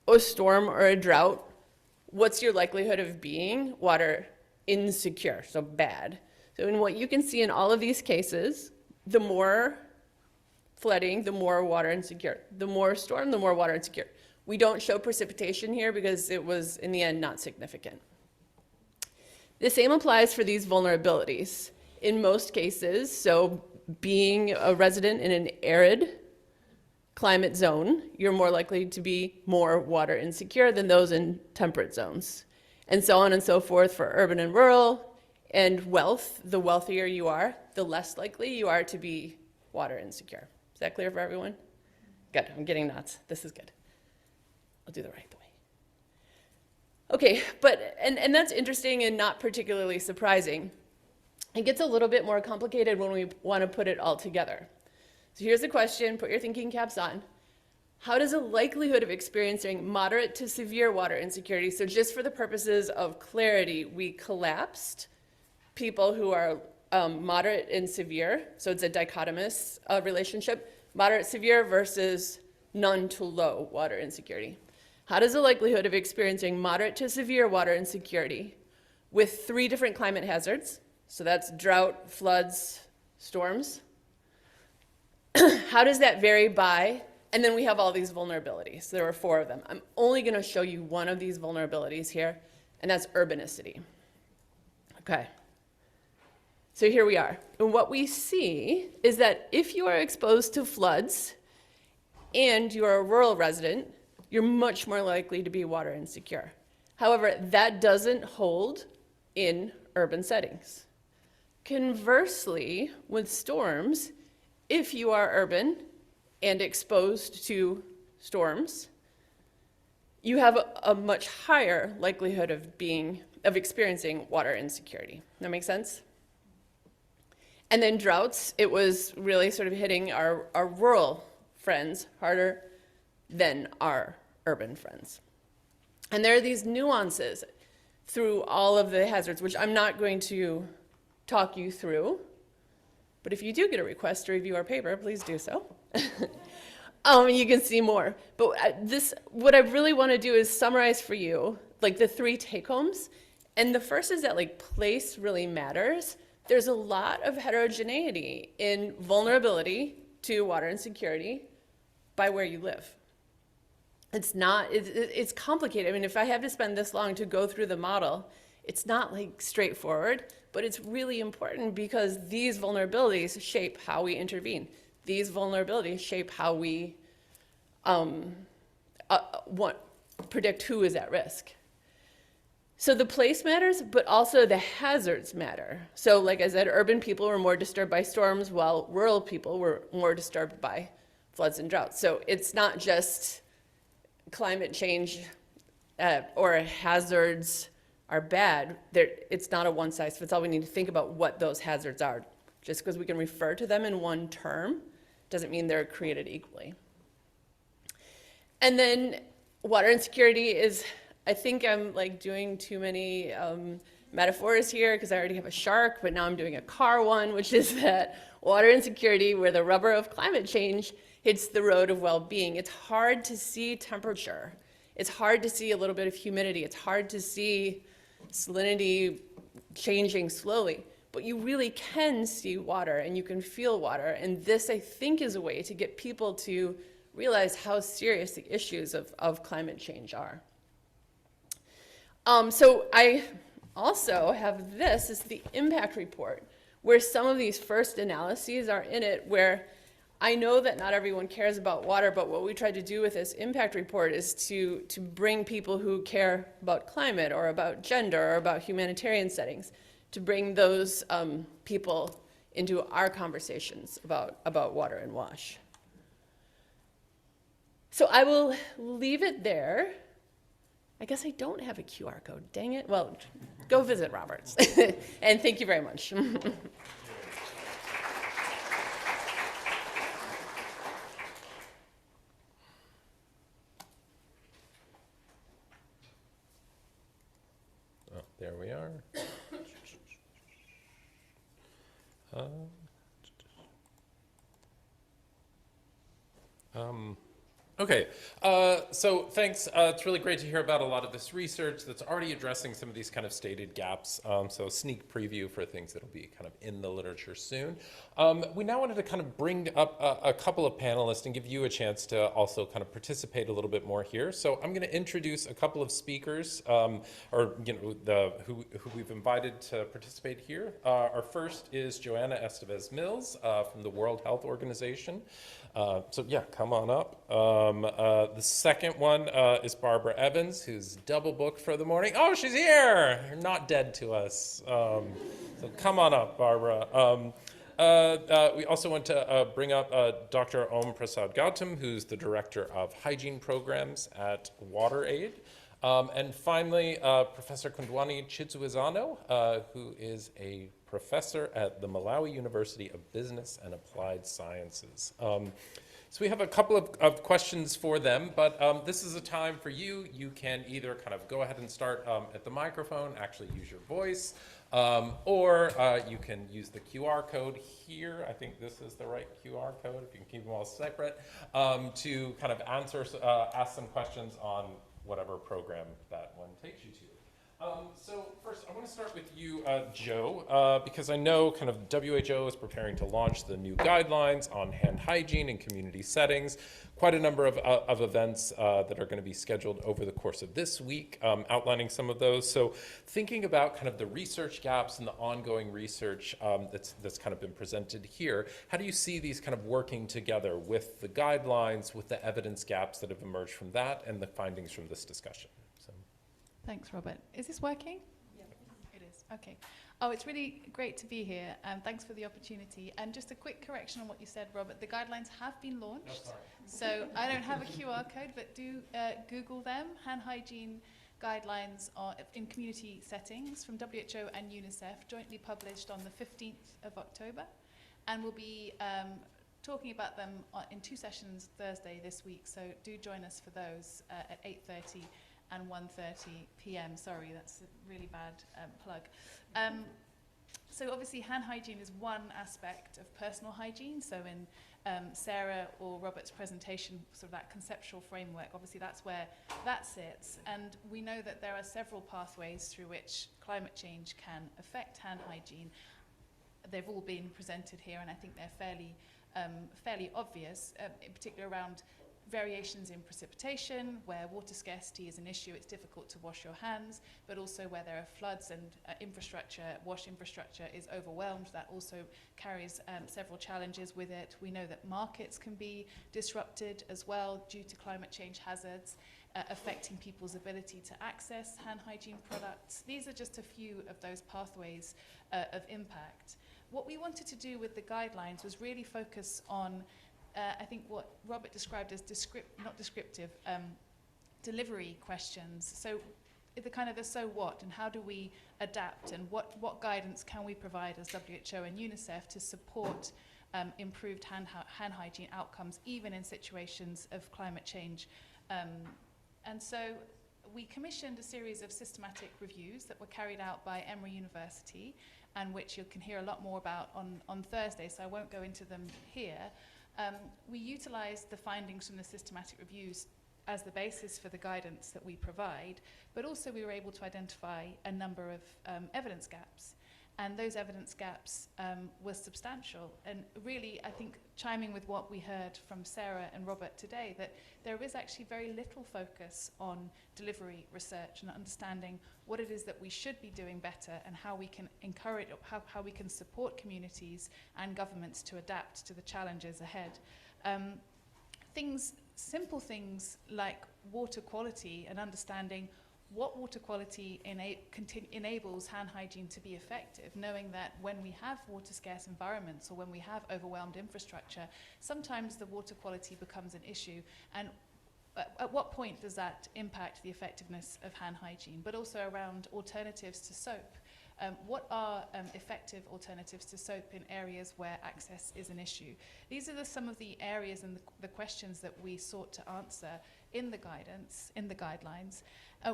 a storm, or a drought, what's your likelihood of being water insecure, so bad? So in what you can see in all of these cases, the more flooding, the more water insecure. The more storm, the more water insecure. We don't show precipitation here because it was, in the end, not significant. The same applies for these vulnerabilities. In most cases, so being a resident in an arid climate zone, you're more likely to be more water insecure than those in temperate zones. And so on and so forth for urban and rural. And wealth, the wealthier you are, the less likely you are to be water insecure. Is that clear for everyone? Good, I'm getting nods. This is good. I'll do the right way. Okay, and that's interesting and not particularly surprising. It gets a little bit more complicated when we want to put it all together. So here's the question, put your thinking caps on. How does a likelihood of experiencing moderate to severe water insecurity, so just for the purposes of clarity, we collapsed people who are moderate and severe, so it's a dichotomous relationship, moderate severe versus none to low water insecurity. How does the likelihood of experiencing moderate to severe water insecurity with 3 different climate hazards, so that's drought, floods, storms, how does that vary by, and then we have all these vulnerabilities. There are 4 of them. I'm only going to show you one of these vulnerabilities here, and that's urbanicity. Okay. So here we are. And what we see is that if you are exposed to floods and you are a rural resident, you're much more likely to be water insecure. However, that doesn't hold in urban settings. Conversely, with storms, if you are urban and exposed to storms, you have a much higher likelihood of experiencing water insecurity. That make sense? And then droughts, it was really sort of hitting our rural friends harder than our urban friends. And there are these nuances through all of the hazards, which I'm not going to talk you through, but if you do get a request to review our paper, please do so. You can see more. But what I really want to do is summarize for you like the 3 take-homes. And the first is that like place really matters. There's a lot of heterogeneity in vulnerability to water insecurity by where you live. It's complicated. I mean, if I have to spend this long to go through the model, it's not like straightforward, but it's really important because these vulnerabilities shape how we intervene. These vulnerabilities shape how we predict who is at risk. So the place matters, but also the hazards matter. So like I said, urban people were more disturbed by storms, while rural people were more disturbed by floods and droughts. So it's not just climate change or hazards are bad. It's not a one-size-fits-all. We need to think about what those hazards are. Just because we can refer to them in one term doesn't mean they're created equally. And then water insecurity is, I think I'm like doing too many metaphors here because I already have a shark, but now I'm doing a car one, which is that water insecurity, where the rubber of climate change hits the road of well-being. It's hard to see temperature. It's hard to see a little bit of humidity. It's hard to see salinity changing slowly, but you really can see water and you can feel water. And this, I think, is a way to get people to realize how serious the issues of climate change are. So I also have this is the impact report, where some of these first analyses are in it, where I know that not everyone cares about water, but what we tried to do with this impact report is to bring people who care about climate or about gender or about humanitarian settings, to bring those people into our conversations about water and WASH. So I will leave it there. I guess I don't have a QR code, dang it. Well, go visit Roberts. And thank you very much. Oh, there we are. Okay, so thanks. It's really great to hear about a lot of this research that's already addressing some of these kind of stated gaps. So a sneak preview for things that'll be kind of in the literature soon. We now wanted to kind of bring up a couple of panelists and give you a chance to also kind of participate a little bit more here. So I'm going to introduce a couple of speakers, or who we've invited to participate here. Our first is Joanna Estevez Mills from the World Health Organization. So yeah, come on up. The second one is Barbara Evans, who's double booked for the morning. Oh, she's here! You're not dead to us. So come on up, Barbara. We also want to bring up Dr. Om Prasad Gautam, who's the Director of Hygiene Programs at WaterAID. And finally, Professor Kundwani Chizuizano, who is a professor at the Malawi University of Business and Applied Sciences. So we have a couple of questions for them, but this is a time for you. You can either kind of go ahead and start at the microphone, actually use your voice, or you can use the QR code here. I think this is the right QR code, if you can keep them all separate, to kind of ask some questions on whatever program that one takes you to. So first, I want to start with you, Joe, because I know kind of WHO is preparing to launch the new guidelines on hand hygiene in community settings. Quite a number of events that are going to be scheduled over the course of this week, outlining some of those. So thinking about kind of the research gaps and the ongoing research that's kind of been presented here, how do you see these kind of working together with the guidelines, with the evidence gaps that have emerged from that, and the findings from this discussion? So. Thanks, Robert. Is this working? Yeah. It is. Okay. Oh, it's really great to be here. Thanks for the opportunity. And just a quick correction on what you said, Robert. The guidelines have been launched. Oh, so I don't have a QR code, but do Google them. Hand hygiene guidelines are in community settings from WHO and UNICEF, jointly published on the 15th of October. And we'll be talking about them in 2 sessions Thursday this week. So do join us for those at 8:30. And 1:30 p.m. Sorry, that's a really bad plug. So obviously hand hygiene is one aspect of personal hygiene. So in Sarah or Robert's presentation, sort of that conceptual framework, obviously that's where that sits. And we know that there are several pathways through which climate change can affect hand hygiene. They've all been presented here, and I think they're fairly obvious, in particular around variations in precipitation, where water scarcity is an issue, it's difficult to wash your hands, but also where there are floods and wash infrastructure is overwhelmed. That also carries several challenges with it. We know that markets can be disrupted as well due to climate change hazards, affecting people's ability to access hand hygiene products. These are just a few of those pathways of impact. What we wanted to do with the guidelines was really focus on I think what Robert described as delivery questions. So the kind of the so what, and how do we adapt, and what guidance can we provide as WHO and UNICEF to support improved hand hygiene outcomes, even in situations of climate change. And so we commissioned a series of systematic reviews that were carried out by Emory University, and which you can hear a lot more about on Thursday, so I won't go into them here. We utilised the findings from the systematic reviews as the basis for the guidance that we provide, but also we were able to identify a number of evidence gaps. And those evidence gaps were substantial. And really, I think, chiming with what we heard from Sarah and Robert today, that there is actually very little focus on delivery research and understanding what it is that we should be doing better and how we can encourage, how we can support communities and governments to adapt to the challenges ahead. Simple things like water quality and understanding what water quality enables hand hygiene to be effective, knowing that when we have water scarce environments or when we have overwhelmed infrastructure, sometimes the water quality becomes an issue. And at what point does that impact the effectiveness of hand hygiene? But also around alternatives to soap. What are effective alternatives to soap in areas where access is an issue? These are some of the areas and the questions that we sought to answer in the guidance, in the guidelines.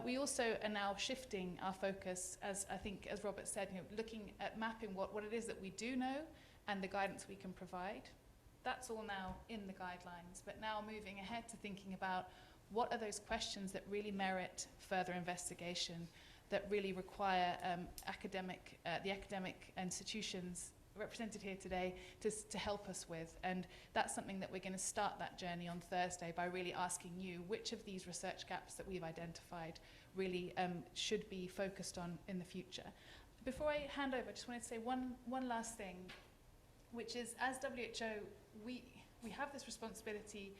We also are now shifting our focus, as I think, as Robert said, looking at mapping what it is that we do know and the guidance we can provide. That's all now in the guidelines, but now moving ahead to thinking about what are those questions that really merit further investigation, that really require the academic institutions represented here today to help us with. And that's something that we're going to start that journey on Thursday by really asking you which of these research gaps that we've identified really should be focused on in the future. Before I hand over, I just wanted to say one last thing, which is, as WHO, we have this responsibility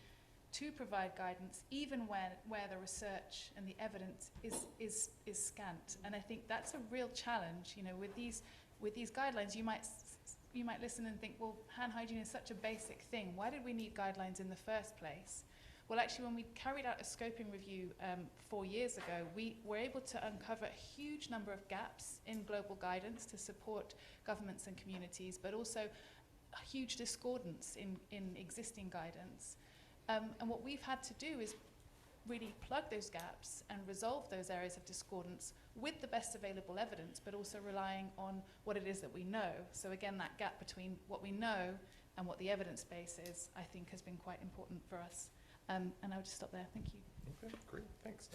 to provide guidance even where the research and the evidence is scant. And I think that's a real challenge. With these guidelines, you might listen and think, well, hand hygiene is such a basic thing. Why did we need guidelines in the first place? Well, actually, when we carried out a scoping review 4 years ago, we were able to uncover a huge number of gaps in global guidance to support governments and communities, but also a huge discordance in existing guidance. And what we've had to do is really plug those gaps and resolve those areas of discordance with the best available evidence, but also relying on what it is that we know. So again, that gap between what we know and what the evidence base is, I think, has been quite important for us. And I'll just stop there. Thank you. Okay, great, thanks.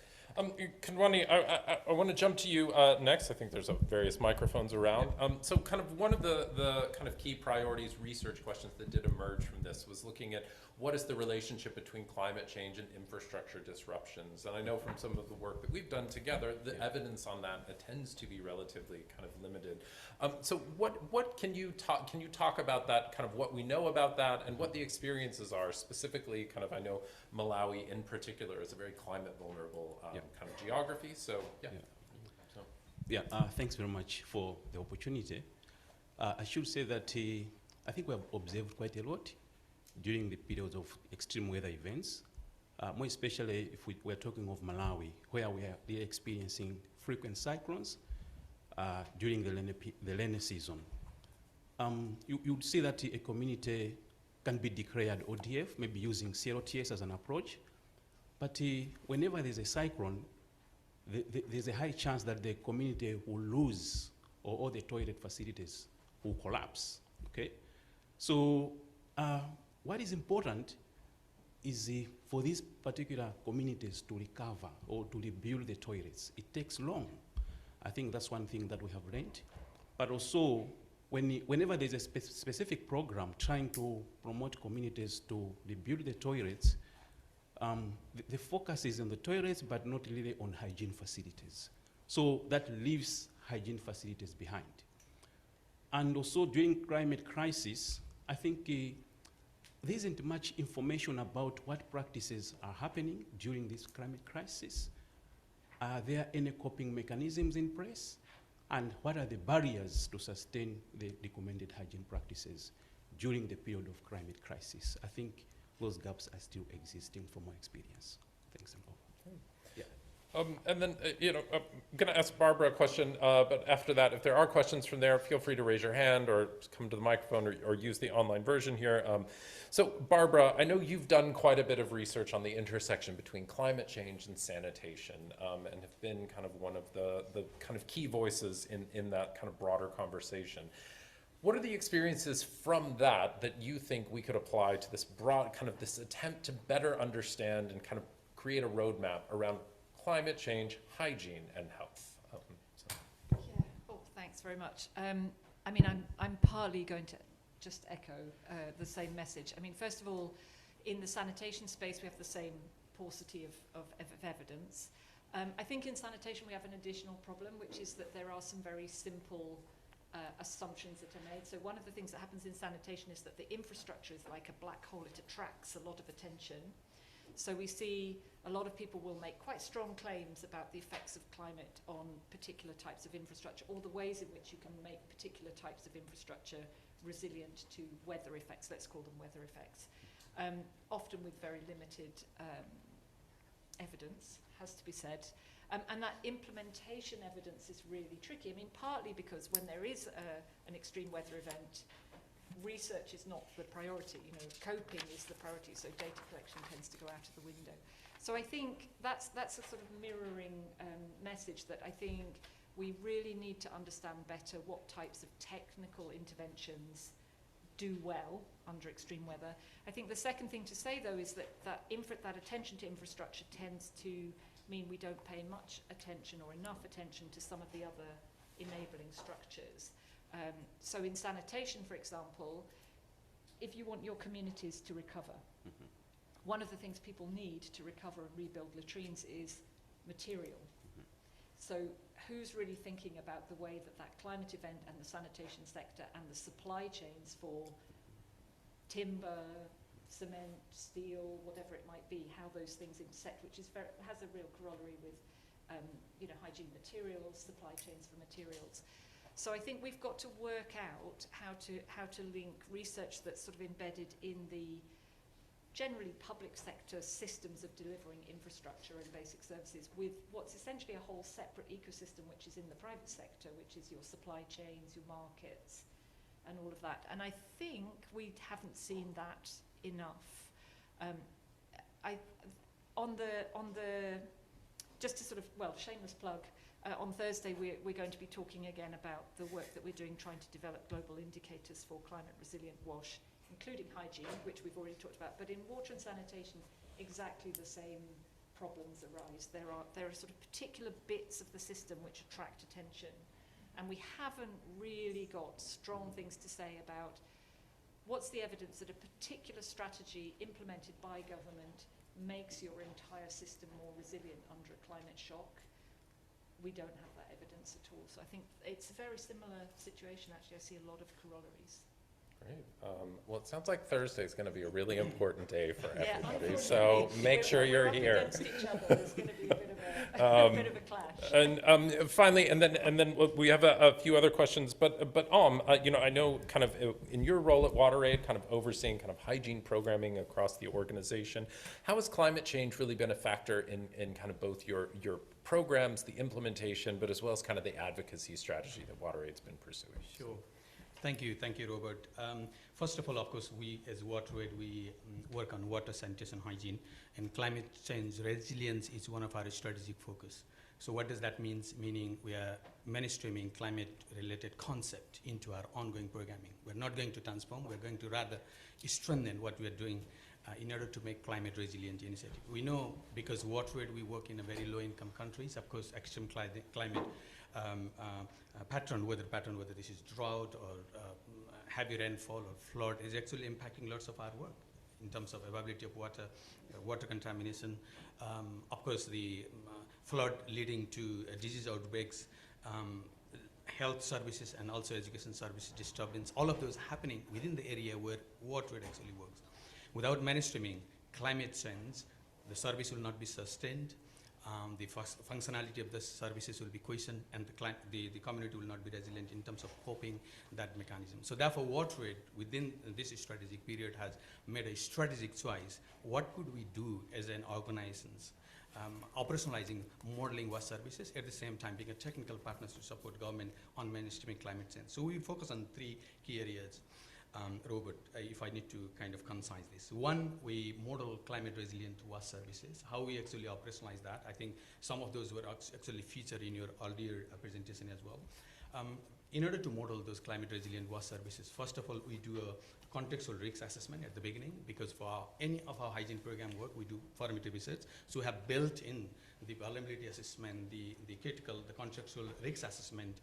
Kanwani, I want to jump to you next. I think there's various microphones around. So kind of one of the kind of key priorities, research questions that did emerge from this was looking at what is the relationship between climate change and infrastructure disruptions. And I know from some of the work that we've done together, the evidence on that tends to be relatively kind of limited. So what can you talk about that, kind of what we know about that and what the experiences are specifically? Kind of, I know Malawi in particular is a very climate vulnerable kind of geography. So thanks very much for the opportunity. I should say that I think we have observed quite a lot during the periods of extreme weather events, more especially if we're talking of Malawi, where we are experiencing frequent cyclones during the rainy season. You would see that a community can be declared ODF, maybe using CLTS as an approach, but whenever there's a cyclone, there's a high chance that the community will lose, or all the toilet facilities will collapse, okay? So what is important is for these particular communities to recover or to rebuild the toilets. It takes long. I think that's one thing that we have learned. But also, whenever there's a specific program trying to promote communities to rebuild the toilets, the focus is on the toilets, but not really on hygiene facilities. So that leaves hygiene facilities behind. And also during climate crisis, I think there isn't much information about what practices are happening during this climate crisis. Are there any coping mechanisms in place? And what are the barriers to sustain the recommended hygiene practices during the period of climate crisis? I think those gaps are still existing from my experience. Thanks. And then, I'm going to ask Barbara a question, but after that, if there are questions from there, feel free to raise your hand or come to the microphone or use the online version here. So Barbara, I know you've done quite a bit of research on the intersection between climate change and sanitation, and have been kind of one of the kind of key voices in that kind of broader conversation. What are the experiences from that you think we could apply to this broad, kind of this attempt to better understand and kind of create a roadmap around climate change, hygiene, and health? Thanks very much. I mean, I'm partly going to just echo the same message. I mean, first of all, in the sanitation space, we have the same paucity of evidence. I think in sanitation we have an additional problem, which is that there are some very simple assumptions that are made. So one of the things that happens in sanitation is that the infrastructure is like a black hole. It attracts a lot of attention. So we see a lot of people will make quite strong claims about the effects of climate on particular types of infrastructure, or the ways in which you can make particular types of infrastructure resilient to weather effects, let's call them weather effects, often with very limited evidence, has to be said. And that implementation evidence is really tricky. I mean, partly because when there is an extreme weather event, research is not the priority. You know, coping is the priority, so data collection tends to go out of the window. So I think that's a sort of mirroring message that I think we really need to understand better what types of technical interventions do well under extreme weather. I think the second thing to say, though, is that attention to infrastructure tends to mean we don't pay much attention or enough attention to some of the other enabling structures. So in sanitation, for example, if you want your communities to recover, one of the things people need to recover and rebuild latrines is material. So who's really thinking about the way that climate event and the sanitation sector and the supply chains for timber, cement, steel, whatever it might be, how those things intersect, which is has a real corollary with hygiene materials, supply chains for materials. So I think we've got to work out how to link research that's sort of embedded in the generally public sector systems of delivering infrastructure and basic services with what's essentially a whole separate ecosystem which is in the private sector, which is your supply chains, your markets, and all of that. And I think we haven't seen that enough. Just to sort of, shameless plug, on Thursday we're going to be talking again about the work that we're doing trying to develop global indicators for climate resilient wash, including hygiene, which we've already talked about, but in water and sanitation exactly the same problems arise. There are sort of particular bits of the system which attract attention, and we haven't really got strong things to say about what's the evidence that a particular strategy implemented by government makes your entire system more resilient under a climate shock. We don't have that evidence at all. So I think it's a very similar situation, actually. I see a lot of corollaries. Great. Well, it sounds like Thursday is going to be a really important day for everybody, unfortunately, so make sure you're we're here. up against each other. There's going to be a bit of a, bit of a clash. And finally, and then we have a few other questions. But I know kind of in your role at WaterAID, kind of overseeing kind of hygiene programming across the organization, how has climate change really been a factor in kind of both your programs, the implementation, but as well as kind of the advocacy strategy that WaterAID's been pursuing? Sure. Thank you, Robert. First of all, of course, we as WaterAID, we work on water, sanitation, hygiene, and climate change resilience is one of our strategic focus. So what does that mean? Meaning we are mainstreaming climate-related concept into our ongoing programming. We're not going to transform, we're going to rather strengthen what we are doing in order to make climate resilient initiative. We know because WaterAID, we work in a very low-income countries, of course, extreme climate weather pattern, whether this is drought or heavy rainfall or flood, is actually impacting lots of our work in terms of availability of water, water contamination. Of course, the flood leading to disease outbreaks, health services, and also education services disturbance. All of those happening within the area where WaterAID actually works. Without mainstreaming climate change, the service will not be sustained. The functionality of the services will be questioned, and the community will not be resilient in terms of coping that mechanism. So therefore, WaterAID within this strategic period has made a strategic choice. What could we do as an organization, operationalizing modeling water services, at the same time being a technical partner to support government on mainstreaming climate change. So we focus on three key areas. Robert, if I need to kind of concise this. One, we model climate resilient water services, how we actually operationalize that. I think some of those were actually featured in your earlier presentation as well. In order to model those climate resilient water services, first of all, we do a contextual risk assessment at the beginning, because for any of our hygiene program work, we do formative research. So we have built in the vulnerability assessment, the contextual risk assessment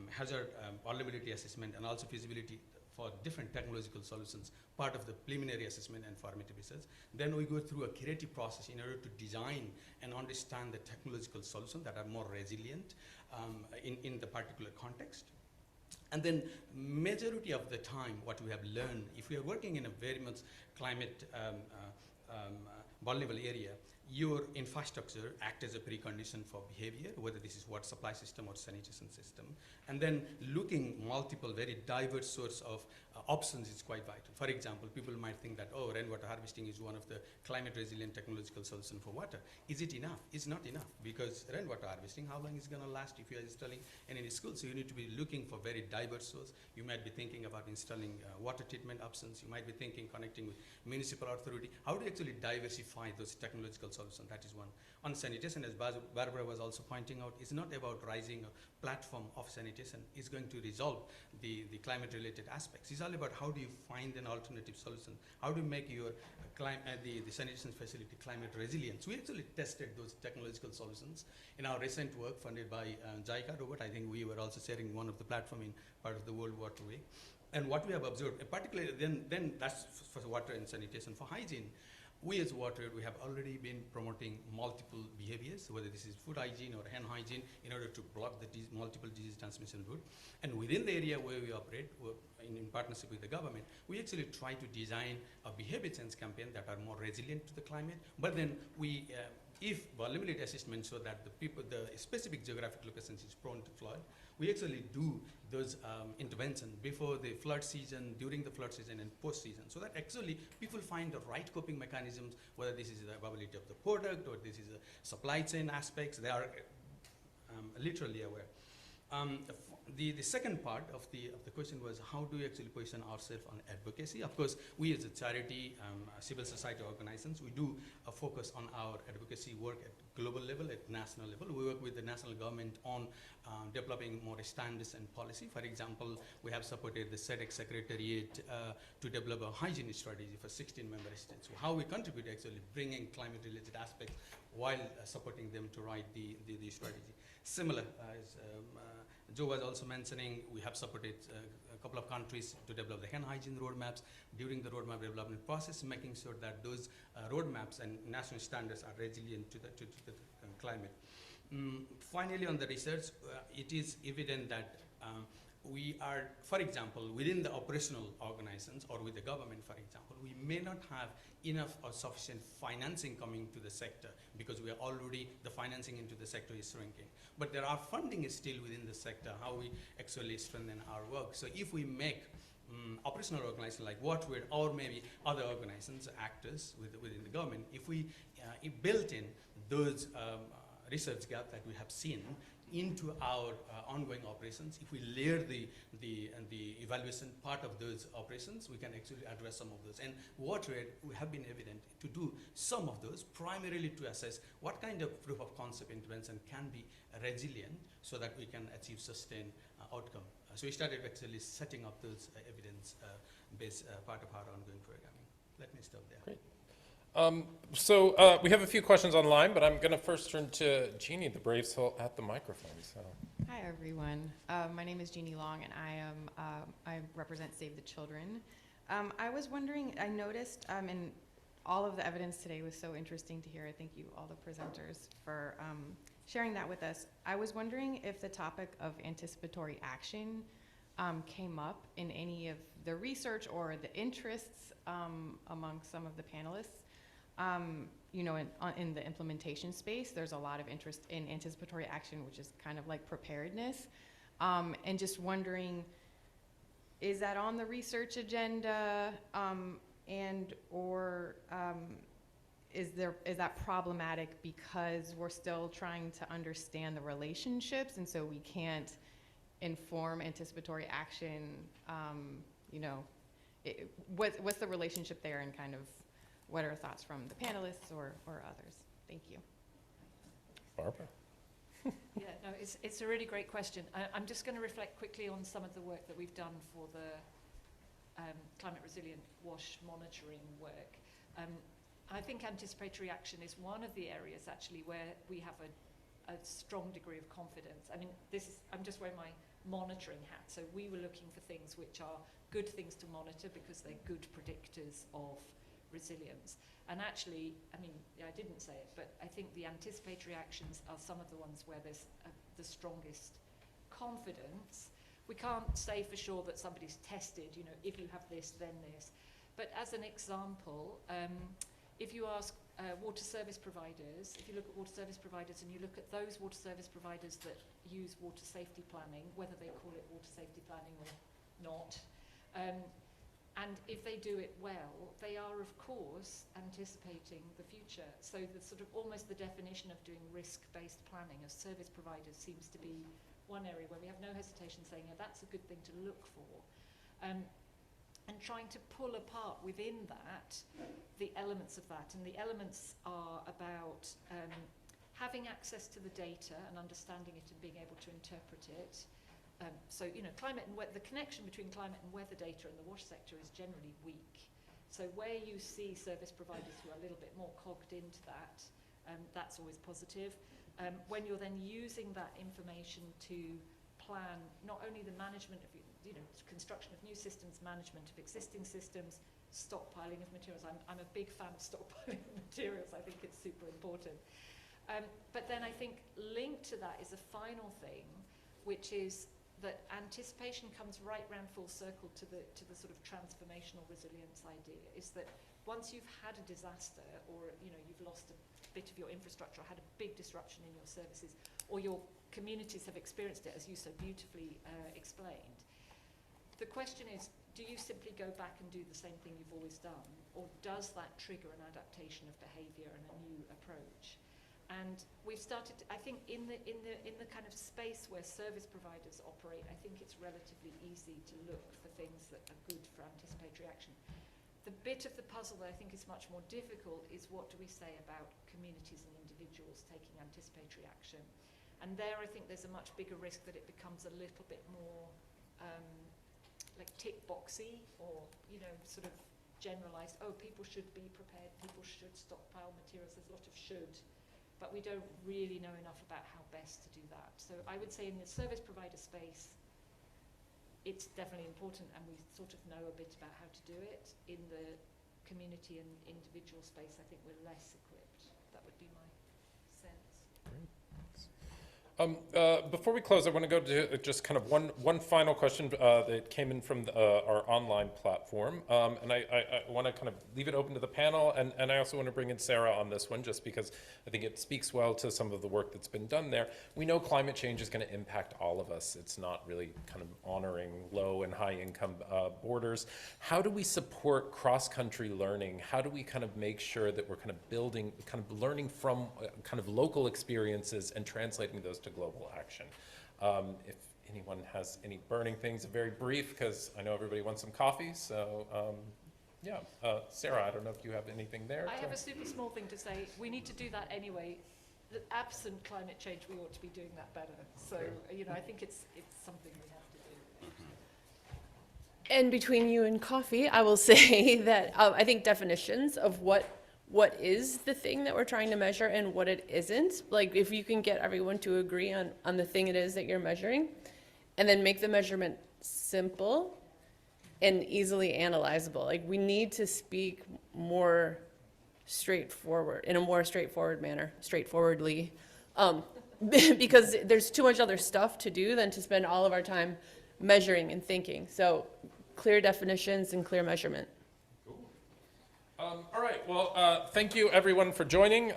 hazard vulnerability assessment and also feasibility for different technological solutions, part of the preliminary assessment and formative research. Then we go through a curative process in order to design and understand the technological solutions that are more resilient in the particular context. And then majority of the time, what we have learned, if we are working in a very much climate vulnerable area, your infrastructure acts as a precondition for behavior, whether this is water supply system or sanitation system. And then looking multiple, very diverse source of options is quite vital. For example, people might think that, oh, rainwater harvesting is one of the climate resilient technological solution for water. Is it enough? It's not enough, because rainwater harvesting, how long is it going to last if you are installing in any school? So you need to be looking for very diverse source. You might be thinking about installing water treatment options. You might be thinking connecting with municipal authority. How do you actually diversify those technological solutions? That is one. On sanitation, as Barbara was also pointing out, it's not about rising a platform of sanitation. It's going to resolve the climate-related aspects. It's all about how do you find an alternative solution? How do you make your the sanitation facility climate resilient? So we actually tested those technological solutions in our recent work funded by JICA. Robert, I think we were also sharing one of the platform in part of the World Water Week. And what we have observed, particularly then that's for water and sanitation. For hygiene, we as WaterAID, we have already been promoting multiple behaviors, whether this is food hygiene or hand hygiene, in order to block the multiple disease transmission route. And within the area where we operate, in partnership with the government, we actually try to design a behavior change campaign that are more resilient to the climate. But then we, if vulnerability assessment so that the specific geographic locations is prone to flood, we actually do those interventions before the flood season, during the flood season, and post-season, so that actually people find the right coping mechanisms, whether this is the availability of the product or this is a supply chain aspects, they are literally aware. The second part of the question was, how do we actually position ourselves on advocacy? Of course, we as a charity, civil society organizations, we do focus on our advocacy work at global level, at national level. We work with the national government on developing more standards and policy. For example, we have supported the SEDEC Secretariat to develop a hygiene strategy for 16 member states. So how we contribute actually bringing climate-related aspects while supporting them to write the strategy. Similar, as Joe was also mentioning, we have supported a couple of countries to develop the hand hygiene roadmaps during the roadmap development process, making sure that those roadmaps and national standards are resilient to the climate. Finally, on the research, it is evident that we are, for example, within the operational organizations or with the government, for example, we may not have enough or sufficient financing coming to the sector because we are already, the financing into the sector is shrinking. But there are funding is still within the sector, how we actually strengthen our work. So if we make operational organizations like WaterAID or maybe other organizations, actors within the government, if we built in those research gap that we have seen into our ongoing operations, if we layer the evaluation part of those operations, we can actually address some of those. And WaterAID, we have been evident to do some of those, primarily to assess what kind of proof of concept intervention can be resilient so that we can achieve sustained outcome. So we started actually setting up those evidence-based part of our ongoing programming. Let me stop there. Great. We have a few questions online, but I'm going to first turn to Jeannie, the brave soul at the microphone. So. Hi, everyone. My name is Jeannie Long, and I represent Save the Children. I was wondering, I noticed, and all of the evidence today was so interesting to hear. I thank you, all the presenters, for sharing that with us. I was wondering if the topic of anticipatory action came up in any of the research or the interests among some of the panelists. You know, in the implementation space, there's a lot of interest in anticipatory action, which is kind of like preparedness. And just wondering, is that on the research agenda, and or is that problematic because we're still trying to understand the relationships, and so we can't inform anticipatory action? You know, what's the relationship there, and kind of what are thoughts from the panelists or others? Thank you. Barbara. Yeah, no, it's a really great question. I'm just going to reflect quickly on some of the work that we've done for the climate resilient wash monitoring work. I think anticipatory action is one of the areas actually where we have a strong degree of confidence. I mean, I'm just wearing my monitoring hat. So we were looking for things which are good things to monitor because they're good predictors of resilience. And actually, I mean, I didn't say it, but I think the anticipatory actions are some of the ones where there's the strongest confidence. We can't say for sure that somebody's tested, you know, if you have this, then this. But as an example, if you ask water service providers, if you look at water service providers and you look at those water service providers that use water safety planning, whether they call it water safety planning or not, and if they do it well, they are, of course, anticipating the future. So the sort of almost the definition of doing risk-based planning as service providers seems to be one area where we have no hesitation saying, yeah, that's a good thing to look for. And trying to pull apart within that the elements of that. And the elements are about having access to the data and understanding it and being able to interpret it. So, you know, climate and the connection between climate and weather data in the water sector is generally weak. So where you see service providers who are a little bit more cogged into that, that's always positive. When you're then using that information to plan not only the management of, you know, construction of new systems, management of existing systems, stockpiling of materials. I'm a big fan of stockpiling of materials. I think it's super important. But then I think linked to that is a final thing, which is that anticipation comes right round full circle to the sort of transformational resilience idea, is that once you've had a disaster, or you know, you've lost a bit of your infrastructure, or had a big disruption in your services, or your communities have experienced it, as you so beautifully explained, the question is, do you simply go back and do the same thing you've always done, or does that trigger an adaptation of behaviour and a new approach? And we've started, I think, in the kind of space where service providers operate, I think it's relatively easy to look for things that are good for anticipatory action. The bit of the puzzle that I think is much more difficult is, what do we say about communities and individuals taking anticipatory action? And there I think there's a much bigger risk that it becomes a little bit more like tick boxy, or, you know, sort of generalized, oh, people should be prepared, people should stockpile materials, there's a lot of should. But we don't really know enough about how best to do that. So I would say in the service provider space, it's definitely important, and we sort of know a bit about how to do it. In the community and individual space, I think we're less equipped. That would be my sense. Before we close, I want to go to just kind of one final question that came in from our online platform. And I want to kind of leave it open to the panel. And I also want to bring in Sarah on this one, just because I think it speaks well to some of the work that's been done there. We know climate change is going to impact all of us. It's not really kind of honoring low and high income borders. How do we support cross-country learning? How do we kind of make sure that we're kind of building, kind of learning from kind of local experiences and translating those to global action? If anyone has any burning things, very brief, because I know everybody wants some coffee. So yeah, Sarah, I don't know if you have anything there. I have a super small thing to say. We need to do that anyway. Absent climate change, we ought to be doing that better. So, you know, I think it's something we have to do. And between you and coffee, I will say that I think definitions of what is the thing that we're trying to measure and what it isn't. Like, if you can get everyone to agree on the thing it is that you're measuring, and then make the measurement simple and easily analyzable. Like, we need to speak more straightforward, in a more straightforward manner, straightforwardly, because there's too much other stuff to do than to spend all of our time measuring and thinking. So clear definitions and clear measurement. All right, well, thank you everyone for joining.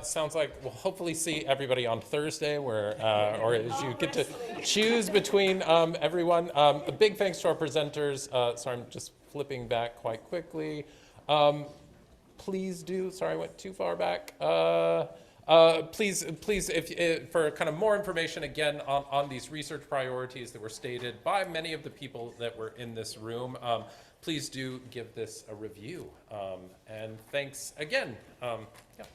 Sounds like we'll hopefully see everybody on Thursday, where, or as you get to choose between everyone. A big thanks to our presenters. Sorry, I'm just flipping back quite quickly. Please do, sorry, I went too far back. Please, if for kind of more information, again, on these research priorities that were stated by many of the people that were in this room, please do give this a review. And thanks again. Yeah.